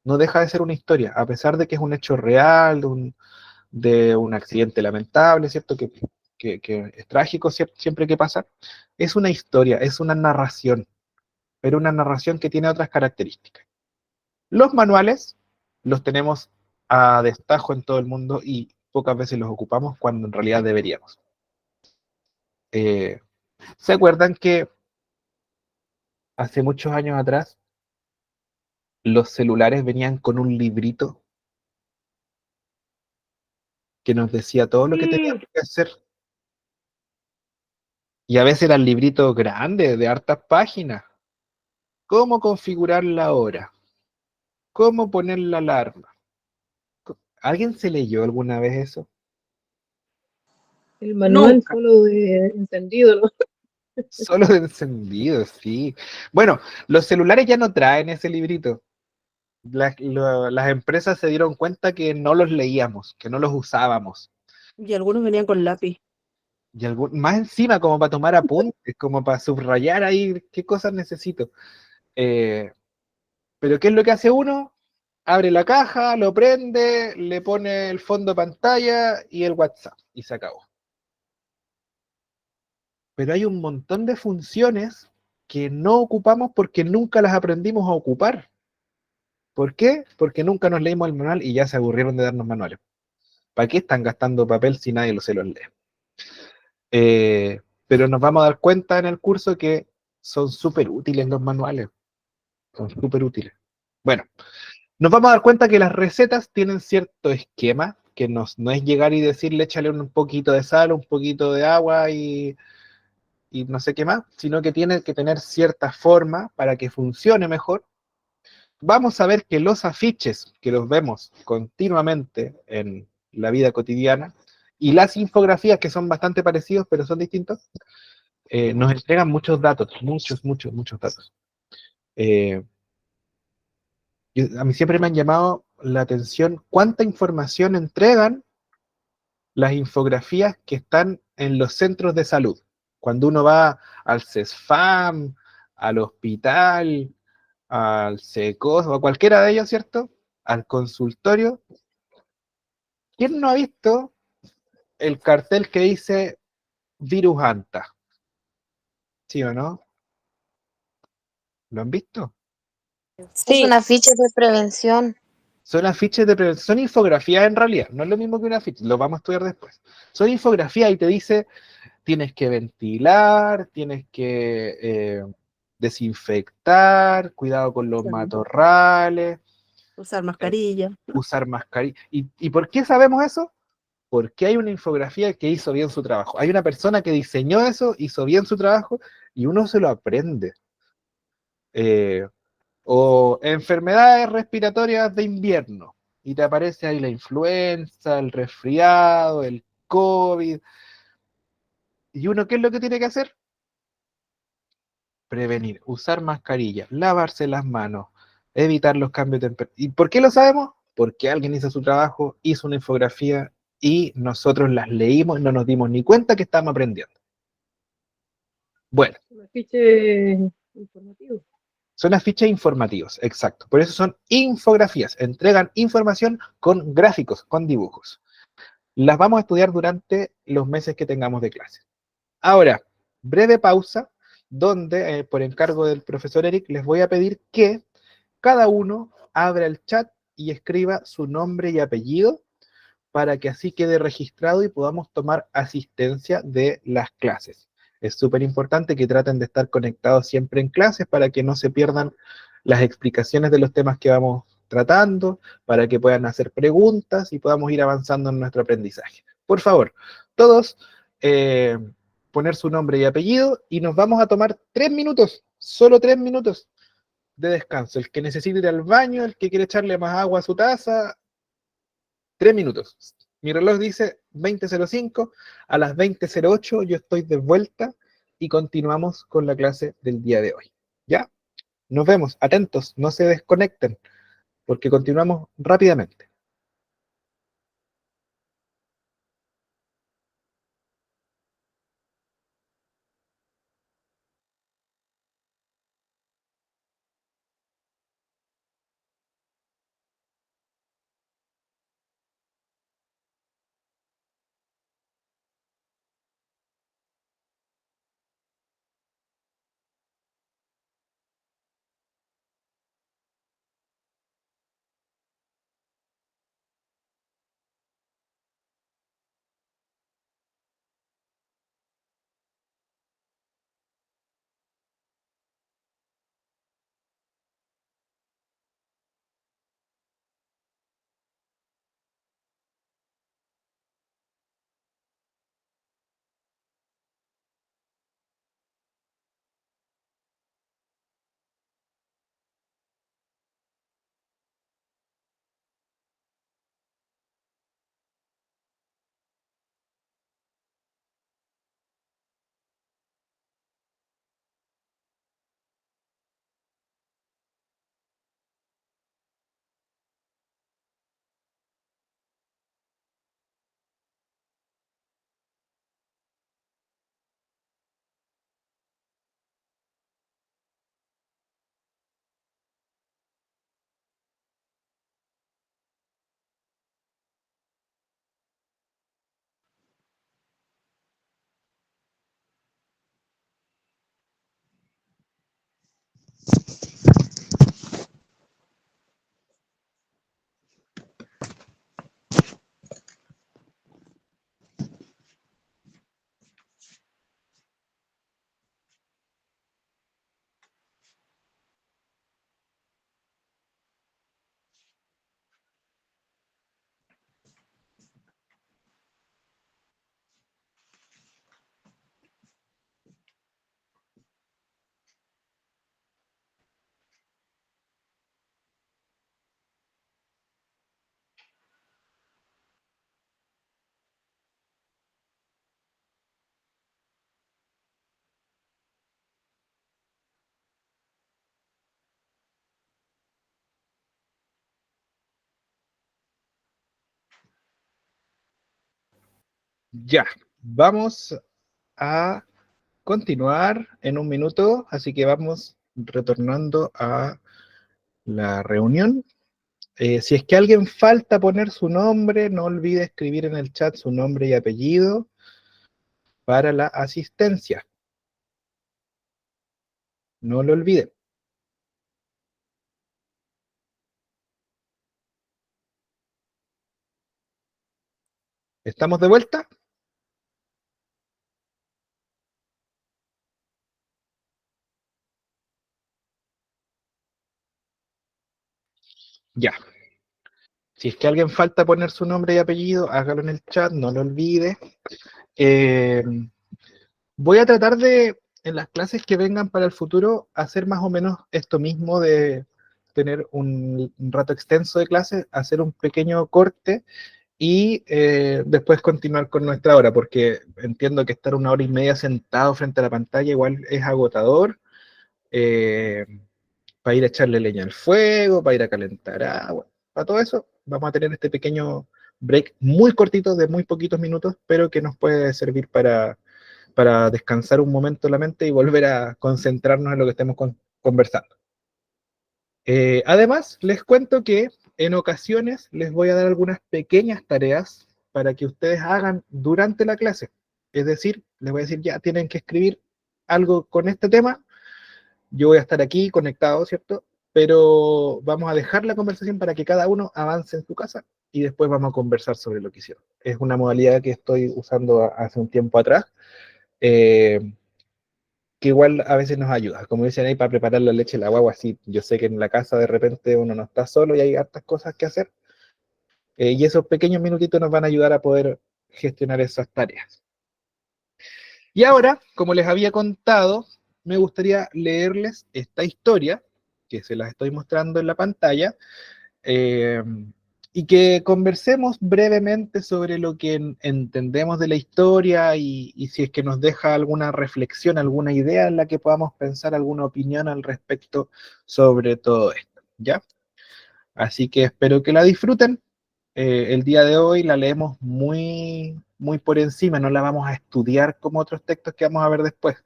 no deja de ser una historia, a pesar de que es un hecho real, de un accidente lamentable, ¿cierto? Que es trágico siempre que pasa. Es una historia, es una narración, pero una narración que tiene otras características. Los manuales los tenemos a destajo en todo el mundo y pocas veces los ocupamos cuando en realidad deberíamos. ¿Se acuerdan que hace muchos años atrás los celulares venían con un librito que nos decía todo lo que teníamos que hacer? Y a veces eran libritos grandes, de hartas páginas. ¿Cómo configurar la hora? ¿Cómo poner la alarma? ¿Alguien se leyó alguna vez eso? El manual Nunca. solo de encendido, ¿no? Solo de encendido, sí. Bueno, los celulares ya no traen ese librito. Las empresas se dieron cuenta que no los leíamos, que no los usábamos. Y algunos venían con lápiz. Y más encima, como para tomar apuntes, como para subrayar ahí qué cosas necesito. Pero ¿qué es lo que hace uno? Abre la caja, lo prende, le pone el fondo de pantalla y el WhatsApp, y se acabó. Pero hay un montón de funciones que no ocupamos porque nunca las aprendimos a ocupar. ¿Por qué? Porque nunca nos leímos el manual y ya se aburrieron de darnos manuales. ¿Para qué están gastando papel si nadie se los lee? Pero nos vamos a dar cuenta en el curso que son súper útiles los manuales. Son súper útiles. Bueno, nos vamos a dar cuenta que las recetas tienen cierto esquema, que no es llegar y decirle échale un poquito de sal, un poquito de agua y no sé qué más, sino que tiene que tener cierta forma para que funcione mejor. Vamos a ver que los afiches que los vemos continuamente en la vida cotidiana y las infografías, que son bastante parecidos pero son distintos, nos entregan muchos datos, muchos datos. A mí siempre me han llamado la atención cuánta información entregan las infografías que están en los centros de salud. Cuando uno va al CESFAM, al hospital, al SECOS o a cualquiera de ellos, ¿cierto? Al consultorio. ¿Quién no ha visto el cartel que dice virus anta? ¿Sí o no? ¿Lo han visto? Sí. Es una ficha de prevención. Son afiches de prevención, son infografías en realidad, no es lo mismo que una afiche, lo vamos a estudiar después. Son infografías y te dice, tienes que ventilar, tienes que desinfectar, cuidado con los matorrales. Usar mascarilla. Usar mascarilla. ¿Y por qué sabemos eso? Porque hay una infografía que hizo bien su trabajo. Hay una persona que diseñó eso, hizo bien su trabajo, y uno se lo aprende. O enfermedades respiratorias de invierno, y te aparece ahí la influenza, el resfriado, el COVID. ¿Y uno qué es lo que tiene que hacer? Prevenir, usar mascarilla, lavarse las manos, evitar los cambios de temperatura. ¿Y por qué lo sabemos? Porque alguien hizo su trabajo, hizo una infografía y nosotros las leímos y no nos dimos ni cuenta que estábamos aprendiendo. Bueno. Un afiche informativo. Son afiches informativos, exacto. Por eso son infografías. Entregan información con gráficos, con dibujos. Las vamos a estudiar durante los meses que tengamos de clase. Ahora, breve pausa, donde por encargo del profesor Eric les voy a pedir que cada uno abra el chat y escriba su nombre y apellido para que así quede registrado y podamos tomar asistencia de las clases. Es súper importante que traten de estar conectados siempre en clases para que no se pierdan las explicaciones de los temas que vamos tratando, para que puedan hacer preguntas y podamos ir avanzando en nuestro aprendizaje. Por favor, todos poner su nombre y apellido y nos vamos a tomar 3 minutos, solo 3 minutos de descanso. El que necesite ir al baño, el que quiere echarle más agua a su taza, 3 minutos. Mi reloj dice 20:05, a las 20:08 yo estoy de vuelta y continuamos con la clase del día de hoy. ¿Ya? Nos vemos, atentos, no se desconecten, porque continuamos rápidamente. Ya, vamos a continuar en un minuto, así que vamos retornando a la reunión. Si es que alguien falta poner su nombre, no olvide escribir en el chat su nombre y apellido para la asistencia. No lo olviden. ¿Estamos de vuelta? Ya. Si es que alguien falta poner su nombre y apellido, hágalo en el chat, no lo olvide. Voy a tratar de, en las clases que vengan para el futuro, hacer más o menos esto mismo de tener un rato extenso de clases, hacer un pequeño corte y después continuar con nuestra hora, porque entiendo que estar 1 hora y media sentado frente a la pantalla igual es agotador, eh, para ir a echarle leña al fuego, para ir a calentar agua, para todo eso vamos a tener este pequeño break muy cortito de muy poquitos minutos, pero que nos puede servir para descansar un momento la mente y volver a concentrarnos en lo que estemos conversando. Además, les cuento que en ocasiones les voy a dar algunas pequeñas tareas para que ustedes hagan durante la clase. Es decir, les voy a decir, ya tienen que escribir algo con este tema. Yo voy a estar aquí conectado, ¿cierto? Pero vamos a dejar la conversación para que cada uno avance en su casa y después vamos a conversar sobre lo que hicieron. Es una modalidad que estoy usando hace un tiempo atrás, eh, que igual a veces nos ayuda. Como dicen ahí, para preparar la leche y la guagua, así yo sé que en la casa de repente uno no está solo y hay hartas cosas que hacer, y esos pequeños minutitos nos van a ayudar a poder gestionar esas tareas. Y ahora, como les había contado, me gustaría leerles esta historia, que se las estoy mostrando en la pantalla, y que conversemos brevemente sobre lo que entendemos de la historia y si es que nos deja alguna reflexión, alguna idea en la que podamos pensar, alguna opinión al respecto sobre todo esto, ¿ya? Así que espero que la disfruten. El día de hoy la leemos muy por encima, no la vamos a estudiar como otros textos que vamos a ver después,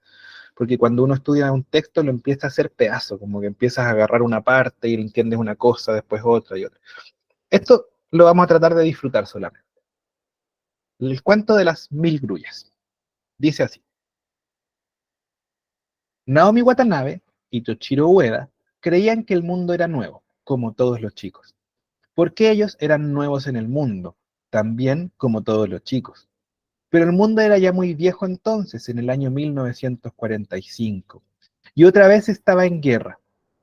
porque cuando uno estudia un texto lo empieza a hacer pedazo, como que empiezas a agarrar una parte y entiendes una cosa, después otra y otra. Esto lo vamos a tratar de disfrutar solamente. El cuento de las 1000 grullas. Dice así. Naomi Watanabe y Toshiro Ueda creían que el mundo era nuevo, como todos los chicos, porque ellos eran nuevos en el mundo, también como todos los chicos. Pero el mundo era ya muy viejo entonces, en el año 1945, y otra vez estaba en guerra.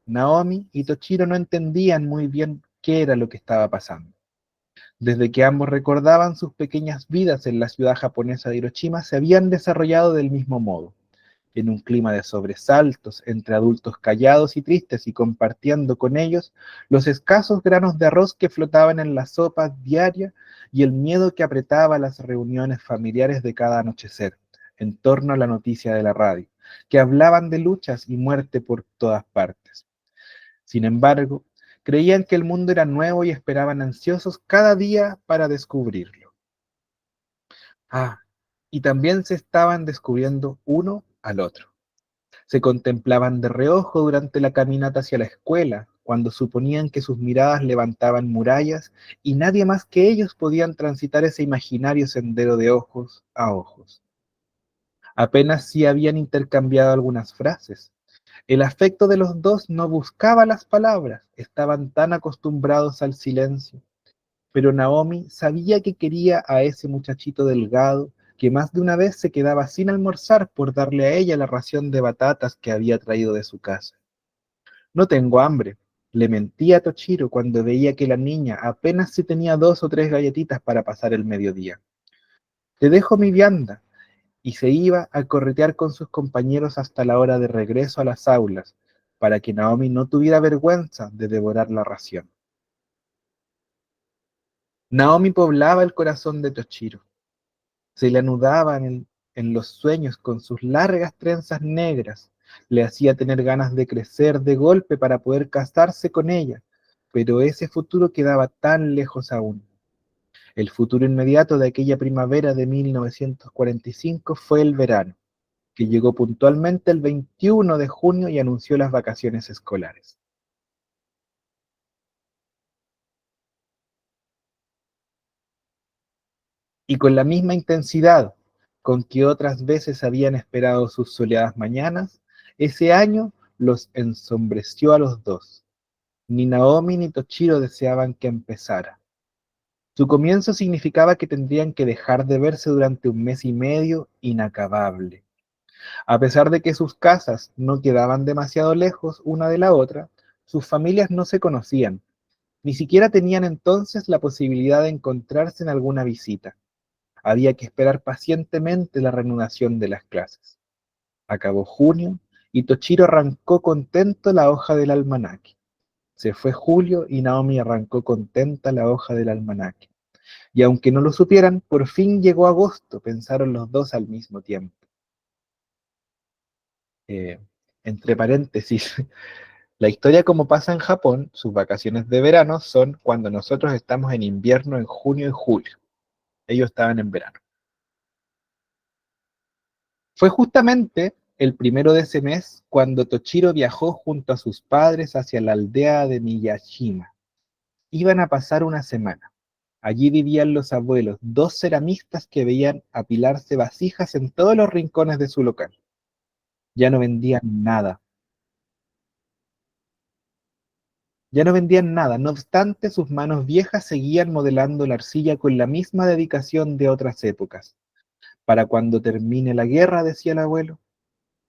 Naomi y Toshiro no entendían muy bien qué era lo que estaba pasando. Desde que ambos recordaban sus pequeñas vidas en la ciudad japonesa de Hiroshima, se habían desarrollado del mismo modo, en un clima de sobresaltos entre adultos callados y tristes y compartiendo con ellos los escasos granos de arroz que flotaban en la sopa diaria y el miedo que apretaba las reuniones familiares de cada anochecer, en torno a la noticia de la radio, que hablaban de luchas y muerte por todas partes. Sin embargo, creían que el mundo era nuevo y esperaban ansiosos cada día para descubrirlo. Ah, y también se estaban descubriendo uno al otro. Se contemplaban de reojo durante la caminata hacia la escuela, cuando suponían que sus miradas levantaban murallas y nadie más que ellos podían transitar ese imaginario sendero de ojos a ojos. Apenas si habían intercambiado algunas frases. El afecto de los dos no buscaba las palabras, estaban tan acostumbrados al silencio. Pero Naomi sabía que quería a ese muchachito delgado que más de una vez se quedaba sin almorzar por darle a ella la ración de batatas que había traído de su casa. No tengo hambre, le mentía a Toshiro cuando veía que la niña apenas si tenía 2 o 3 galletitas para pasar el mediodía. Te dejo mi vianda, y se iba a corretear con sus compañeros hasta la hora de regreso a las aulas, para que Naomi no tuviera vergüenza de devorar la ración. Naomi poblaba el corazón de Toshiro. Se le anudaban en los sueños con sus largas trenzas negras, le hacía tener ganas de crecer de golpe para poder casarse con ella, pero ese futuro quedaba tan lejos aún. El futuro inmediato de aquella primavera de 1945 fue el verano, que llegó puntualmente el 21 de junio y anunció las vacaciones escolares. Y con la misma intensidad con que otras veces habían esperado sus soleadas mañanas, ese año los ensombreció a los dos. Ni Naomi ni Toshiro deseaban que empezara. Su comienzo significaba que tendrían que dejar de verse durante un mes y medio inacabable. A pesar de que sus casas no quedaban demasiado lejos una de la otra, sus familias no se conocían, ni siquiera tenían entonces la posibilidad de encontrarse en alguna visita. Había que esperar pacientemente la reanudación de las clases. Acabó junio y Toshiro arrancó contento la hoja del almanaque. Se fue julio y Naomi arrancó contenta la hoja del almanaque. Y aunque no lo supieran, por fin llegó agosto, pensaron los dos al mismo tiempo. Eh, Entre paréntesis, la historia como pasa en Japón, sus vacaciones de verano son cuando nosotros estamos en invierno en junio y julio. Ellos estaban en verano. Fue justamente el primero de ese mes cuando Toshiro viajó junto a sus padres hacia la aldea de Miyashima. Iban a pasar una semana. Allí vivían los abuelos, 2 ceramistas que veían apilarse vasijas en todos los rincones de su local. Ya no vendían nada. Ya no vendían nada, no obstante sus manos viejas seguían modelando la arcilla con la misma dedicación de otras épocas. Para cuando termine la guerra, decía el abuelo.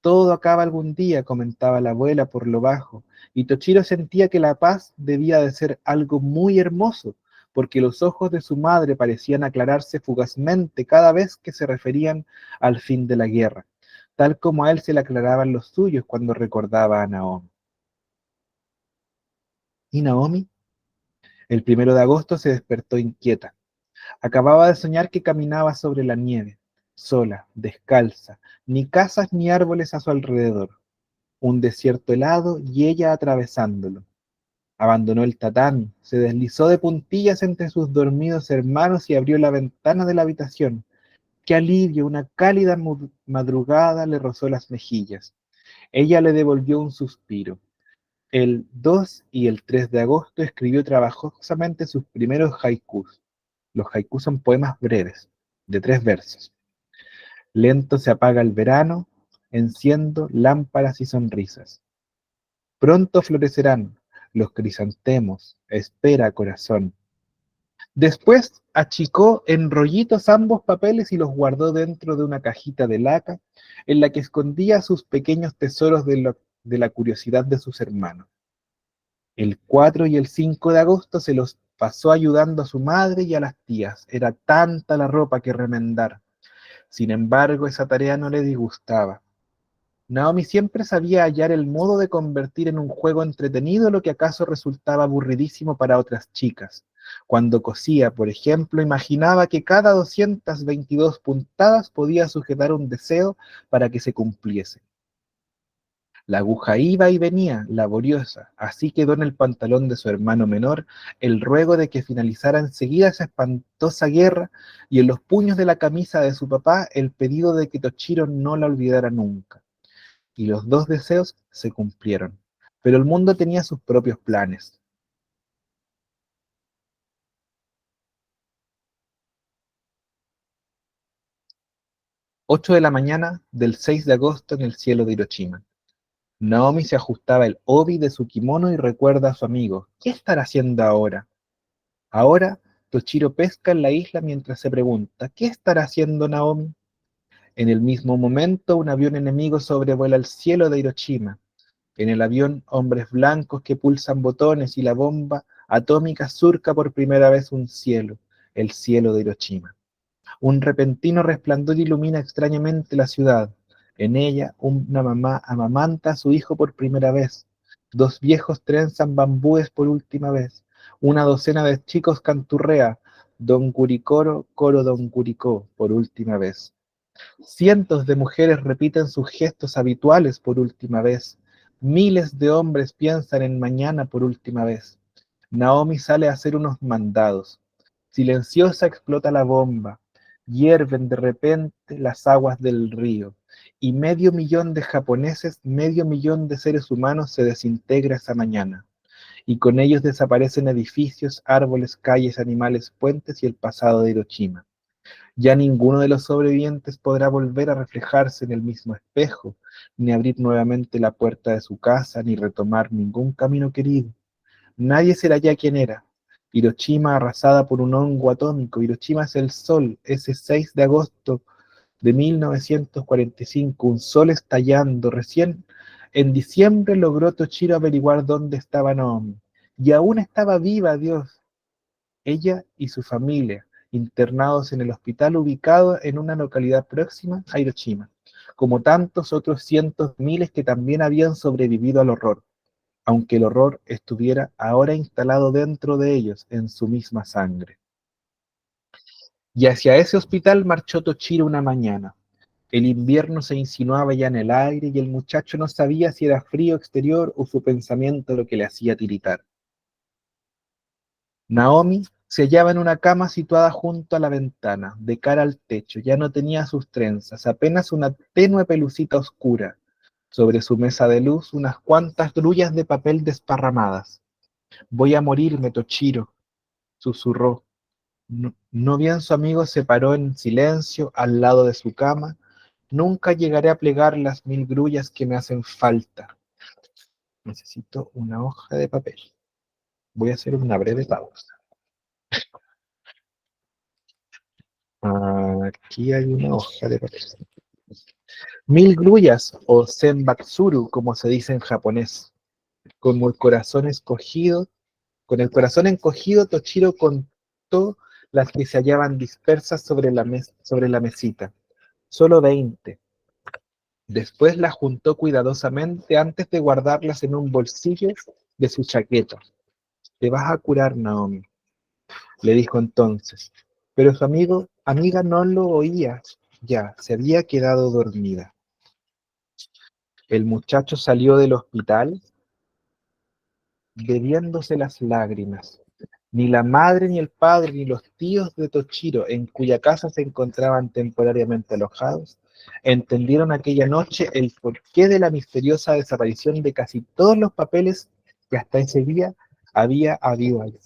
Todo acaba algún día, comentaba la abuela por lo bajo, y Toshiro sentía que la paz debía de ser algo muy hermoso, porque los ojos de su madre parecían aclararse fugazmente cada vez que se referían al fin de la guerra, tal como a él se le aclaraban los suyos cuando recordaba a Naomi. ¿Y Naomi? El 1 de agosto se despertó inquieta. Acababa de soñar que caminaba sobre la nieve, sola, descalza, ni casas ni árboles a su alrededor, un desierto helado y ella atravesándolo. Abandonó el tatami, se deslizó de puntillas entre sus dormidos hermanos y abrió la ventana de la habitación. ¡Qué alivio! Una cálida madrugada le rozó las mejillas. Ella le devolvió un suspiro. El 2 y el 3 de agosto escribió trabajosamente sus primeros haikus. Los haikus son poemas breves, de 3 versos. Lento se apaga el verano, enciendo lámparas y sonrisas. Pronto florecerán los crisantemos, espera corazón. Después achicó en rollitos ambos papeles y los guardó dentro de una cajita de laca en la que escondía sus pequeños tesoros de la curiosidad de sus hermanos. El 4 y el 5 de agosto se los pasó ayudando a su madre y a las tías. Era tanta la ropa que remendar. Sin embargo, esa tarea no le disgustaba. Naomi siempre sabía hallar el modo de convertir en un juego entretenido lo que acaso resultaba aburridísimo para otras chicas. Cuando cosía, por ejemplo, imaginaba que cada 222 puntadas podía sujetar un deseo para que se cumpliese. La aguja iba y venía, laboriosa, así quedó en el pantalón de su hermano menor el ruego de que finalizara enseguida esa espantosa guerra, y en los puños de la camisa de su papá el pedido de que Toshiro no la olvidara nunca. Y los 2 deseos se cumplieron, pero el mundo tenía sus propios planes. Ocho de la mañana del 6 de agosto en el cielo de Hiroshima. Naomi se ajustaba el obi de su kimono y recuerda a su amigo. ¿Qué estará haciendo ahora? Ahora, Toshiro pesca en la isla mientras se pregunta, ¿qué estará haciendo Naomi? En el mismo momento, un avión enemigo sobrevuela el cielo de Hiroshima. En el avión, hombres blancos que pulsan botones y la bomba atómica surca por primera vez un cielo, el cielo de Hiroshima. Un repentino resplandor ilumina extrañamente la ciudad. En ella, una mamá amamanta a su hijo por primera vez. 2 viejos trenzan bambúes por última vez. Una docena de chicos canturrea Don Curicoro, coro Don Curicó, por última vez. Cientos de mujeres repiten sus gestos habituales por última vez. Miles de hombres piensan en mañana por última vez. Naomi sale a hacer unos mandados. Silenciosa explota la bomba. Hierven de repente las aguas del río. Y 500.000 de japoneses, 500.000 de seres humanos se desintegra esa mañana. Y con ellos desaparecen edificios, árboles, calles, animales, puentes y el pasado de Hiroshima. Ya ninguno de los sobrevivientes podrá volver a reflejarse en el mismo espejo, ni abrir nuevamente la puerta de su casa, ni retomar ningún camino querido. Nadie será ya quien era. Hiroshima arrasada por un hongo atómico. Hiroshima es el sol, ese 6 de agosto de 1945, un sol estallando. Recién en diciembre logró Toshiro averiguar dónde estaba Naomi. Y aún estaba viva, Dios. Ella y su familia, internados en el hospital ubicado en una localidad próxima a Hiroshima, como tantos otros cientos miles que también habían sobrevivido al horror, aunque el horror estuviera ahora instalado dentro de ellos, en su misma sangre. Y hacia ese hospital marchó Toshiro una mañana. El invierno se insinuaba ya en el aire y el muchacho no sabía si era frío exterior o su pensamiento lo que le hacía tiritar. Naomi se hallaba en una cama situada junto a la ventana, de cara al techo. Ya no tenía sus trenzas, apenas una tenue pelucita oscura. Sobre su mesa de luz, unas cuantas grullas de papel desparramadas. «Voy a morirme, Toshiro», susurró. No bien su amigo se paró en silencio al lado de su cama. «Nunca llegaré a plegar las 1000 grullas que me hacen falta. Necesito una hoja de papel. Voy a hacer una breve pausa». Aquí hay una hoja de papel. 1000 grullas, o senbatsuru, como se dice en japonés. Con el corazón encogido, Toshiro contó las que se hallaban dispersas sobre la mesita. Solo 20. Después las juntó cuidadosamente antes de guardarlas en un bolsillo de su chaqueta. Te vas a curar, Naomi, le dijo entonces. Pero su amiga no lo oía ya, se había quedado dormida. El muchacho salió del hospital bebiéndose las lágrimas. Ni la madre, ni el padre, ni los tíos de Toshiro, en cuya casa se encontraban temporariamente alojados, entendieron aquella noche el porqué de la misteriosa desaparición de casi todos los papeles que hasta ese día había habido ahí.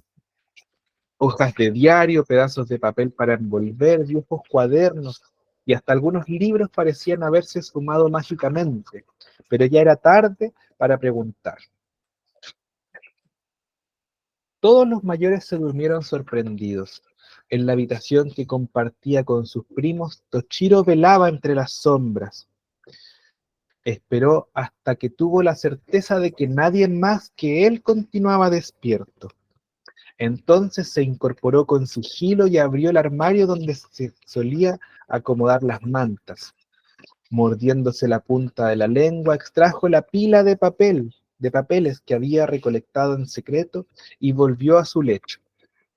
Hojas de diario, pedazos de papel para envolver, viejos cuadernos y hasta algunos libros parecían haberse sumado mágicamente, pero ya era tarde para preguntar. Todos los mayores se durmieron sorprendidos. En la habitación que compartía con sus primos, Toshiro velaba entre las sombras. Esperó hasta que tuvo la certeza de que nadie más que él continuaba despierto. Entonces se incorporó con sigilo y abrió el armario donde se solía acomodar las mantas. Mordiéndose la punta de la lengua, extrajo la pila de papeles que había recolectado en secreto y volvió a su lecho.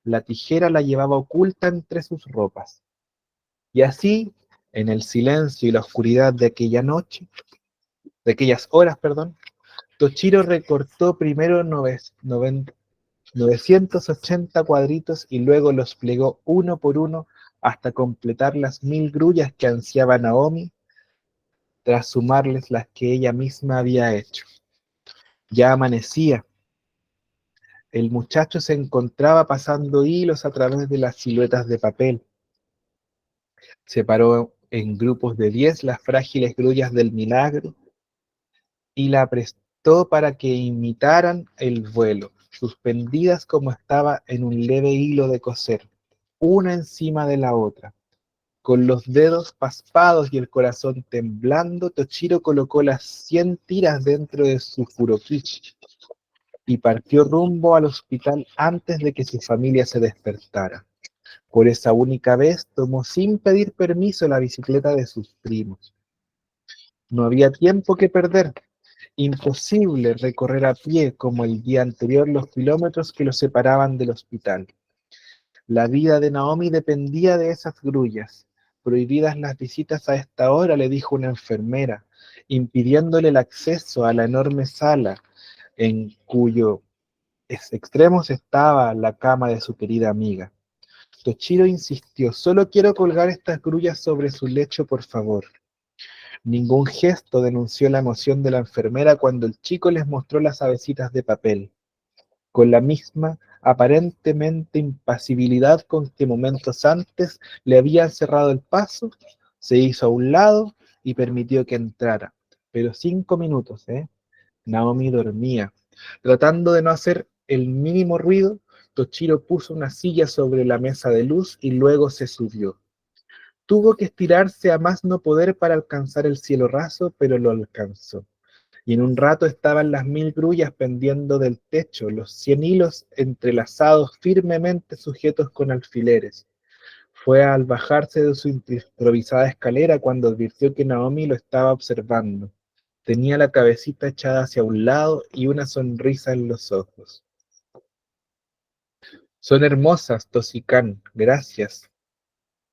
La tijera la llevaba oculta entre sus ropas. Y así, en el silencio y la oscuridad de aquellas horas, Toshiro recortó primero 980 cuadritos y luego los plegó uno por uno hasta completar las 1000 grullas que ansiaba Naomi, tras sumarles las que ella misma había hecho. Ya amanecía. El muchacho se encontraba pasando hilos a través de las siluetas de papel. Separó en grupos de 10 las frágiles grullas del milagro y la prestó para que imitaran el vuelo, suspendidas como estaba en un leve hilo de coser, una encima de la otra. Con los dedos paspados y el corazón temblando, Toshiro colocó las 100 tiras dentro de su furokichi y partió rumbo al hospital antes de que su familia se despertara. Por esa única vez tomó sin pedir permiso la bicicleta de sus primos. No había tiempo que perder. Imposible recorrer a pie como el día anterior los kilómetros que los separaban del hospital. La vida de Naomi dependía de esas grullas. Prohibidas las visitas a esta hora, le dijo una enfermera, impidiéndole el acceso a la enorme sala en cuyos extremos estaba la cama de su querida amiga. Toshiro insistió, solo quiero colgar estas grullas sobre su lecho, por favor. Ningún gesto denunció la emoción de la enfermera cuando el chico les mostró las avecitas de papel. Con la misma aparentemente impasibilidad con que momentos antes le habían cerrado el paso, se hizo a un lado y permitió que entrara. Pero 5 minutos, Naomi dormía. Tratando de no hacer el mínimo ruido, Toshiro puso una silla sobre la mesa de luz y luego se subió. Tuvo que estirarse a más no poder para alcanzar el cielo raso, pero lo alcanzó. Y en un rato estaban las 1000 grullas pendiendo del techo, los 100 hilos entrelazados firmemente sujetos con alfileres. Fue al bajarse de su improvisada escalera cuando advirtió que Naomi lo estaba observando. Tenía la cabecita echada hacia un lado y una sonrisa en los ojos. Son hermosas, Toshiko, gracias.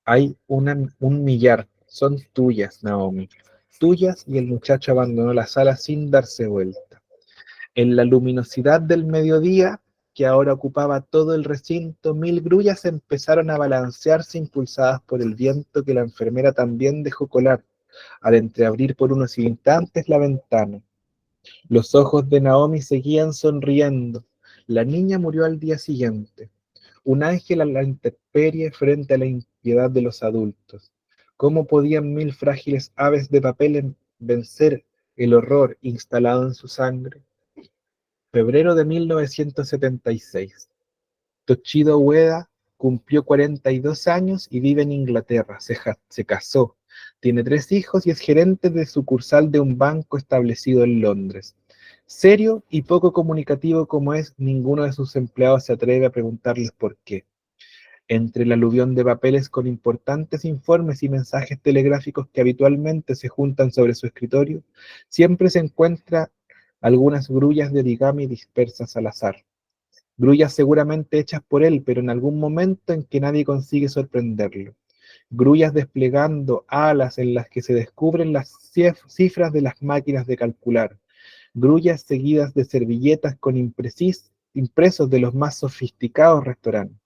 Hay un millar, son tuyas, Naomi. Tuyas, y el muchacho abandonó la sala sin darse vuelta. En la luminosidad del mediodía, que ahora ocupaba todo el recinto, 1000 grullas empezaron a balancearse impulsadas por el viento que la enfermera también dejó colar, al entreabrir por unos instantes la ventana. Los ojos de Naomi seguían sonriendo. La niña murió al día siguiente. Un ángel a la intemperie frente a la impiedad de los adultos. ¿Cómo podían 1000 frágiles aves de papel vencer el horror instalado en su sangre? Febrero de 1976. Toshiro Ueda cumplió 42 años y vive en Inglaterra. Se casó, tiene 3 hijos y es gerente de sucursal de un banco establecido en Londres. Serio y poco comunicativo como es, ninguno de sus empleados se atreve a preguntarles por qué. Entre el aluvión de papeles con importantes informes y mensajes telegráficos que habitualmente se juntan sobre su escritorio, siempre se encuentra algunas grullas de origami dispersas al azar. grullas seguramente hechas por él, pero en algún momento en que nadie consigue sorprenderlo. Grullas desplegando alas en las que se descubren las cifras de las máquinas de calcular. Grullas seguidas de servilletas con impresos de los más sofisticados restaurantes.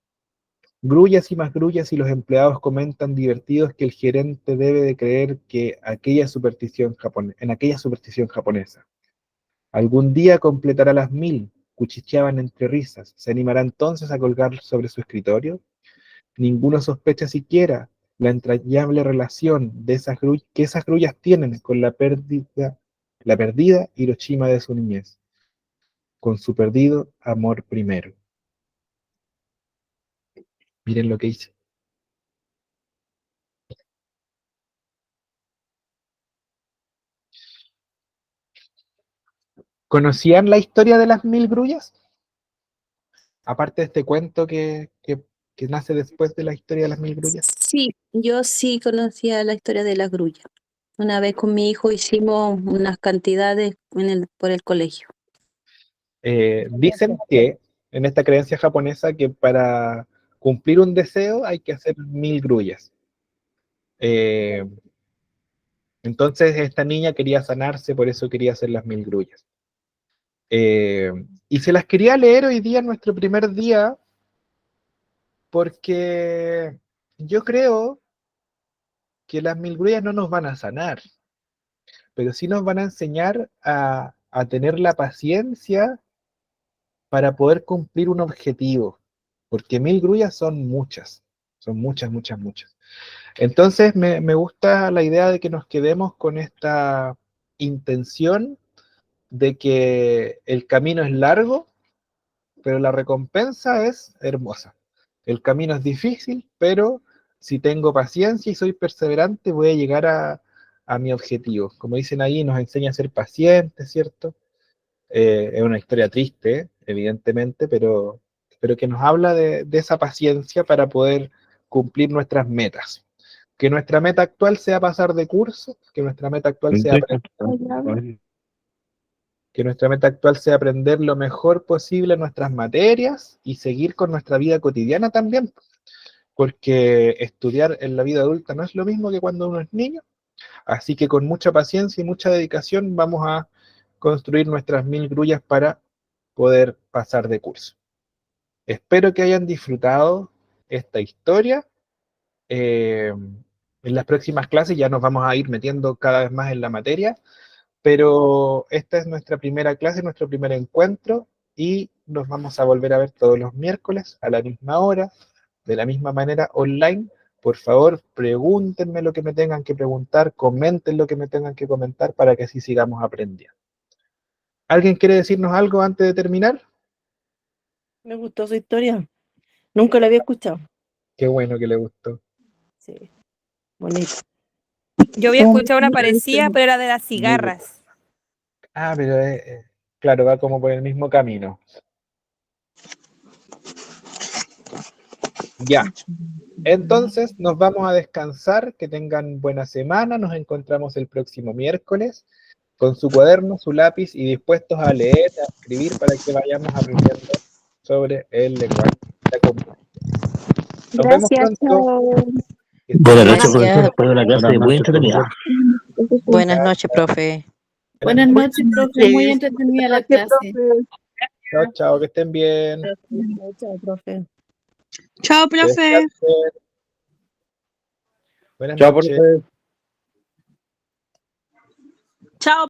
Grullas y más grullas y los empleados comentan divertidos que el gerente debe de creer que en aquella superstición japonesa. Algún día completará las 1000, cuchicheaban entre risas. ¿Se animará entonces a colgar sobre su escritorio? Ninguno sospecha siquiera la entrañable relación de que esas grullas tienen con la perdida Hiroshima de su niñez, con su perdido amor primero. Miren lo que hice. ¿Conocían la historia de las 1000 grullas? Aparte de este cuento que nace después de la historia de las 1000 grullas. Sí, yo sí conocía la historia de las grullas. Una vez con mi hijo hicimos unas cantidades por el colegio. Dicen que en esta creencia japonesa que para cumplir un deseo hay que hacer 1000 grullas. Entonces esta niña quería sanarse, por eso quería hacer las 1000 grullas. Y se las quería leer hoy día, en nuestro primer día, porque yo creo que las 1000 grullas no nos van a sanar, pero sí nos van a enseñar a tener la paciencia para poder cumplir un objetivo, porque 1000 grullas son muchas, muchas. Entonces me gusta la idea de que nos quedemos con esta intención de que el camino es largo, pero la recompensa es hermosa. El camino es difícil, pero si tengo paciencia y soy perseverante, voy a llegar a mi objetivo. Como dicen ahí, nos enseña a ser pacientes, ¿cierto? Es una historia triste, evidentemente, pero que nos habla de esa paciencia para poder cumplir nuestras metas. Que nuestra meta actual sea pasar de curso, que nuestra meta actual sea aprender lo mejor posible nuestras materias y seguir con nuestra vida cotidiana también, porque estudiar en la vida adulta no es lo mismo que cuando uno es niño, así que con mucha paciencia y mucha dedicación vamos a construir nuestras 1000 grullas para poder pasar de curso. Espero que hayan disfrutado esta historia. En las próximas clases ya nos vamos a ir metiendo cada vez más en la materia, pero esta es nuestra primera clase, nuestro primer encuentro, y nos vamos a volver a ver todos los miércoles a la misma hora, de la misma manera online. Por favor, pregúntenme lo que me tengan que preguntar, comenten lo que me tengan que comentar para que así sigamos aprendiendo. ¿Alguien quiere decirnos algo antes de terminar? Me gustó su historia. Nunca la había escuchado. Qué bueno que le gustó. Sí, bonito. Yo había escuchado una parecida, pero era de las cigarras. Ah, pero claro, va como por el mismo camino. Ya. Entonces nos vamos a descansar, que tengan buena semana, nos encontramos el próximo miércoles con su cuaderno, su lápiz y dispuestos a leer, a escribir para que vayamos aprendiendo sobre el lenguaje de la comunicación. Nos vemos pronto. Buenas noches, Gracias. profesor. Fue una clase muy entretenida. Buenas noches, profe. Buenas noches, profe. Muy entretenida la clase. Chao, chao, que estén bien. Chao, profe. Chao, profe. Buenas Chao, noches. profe. Chao.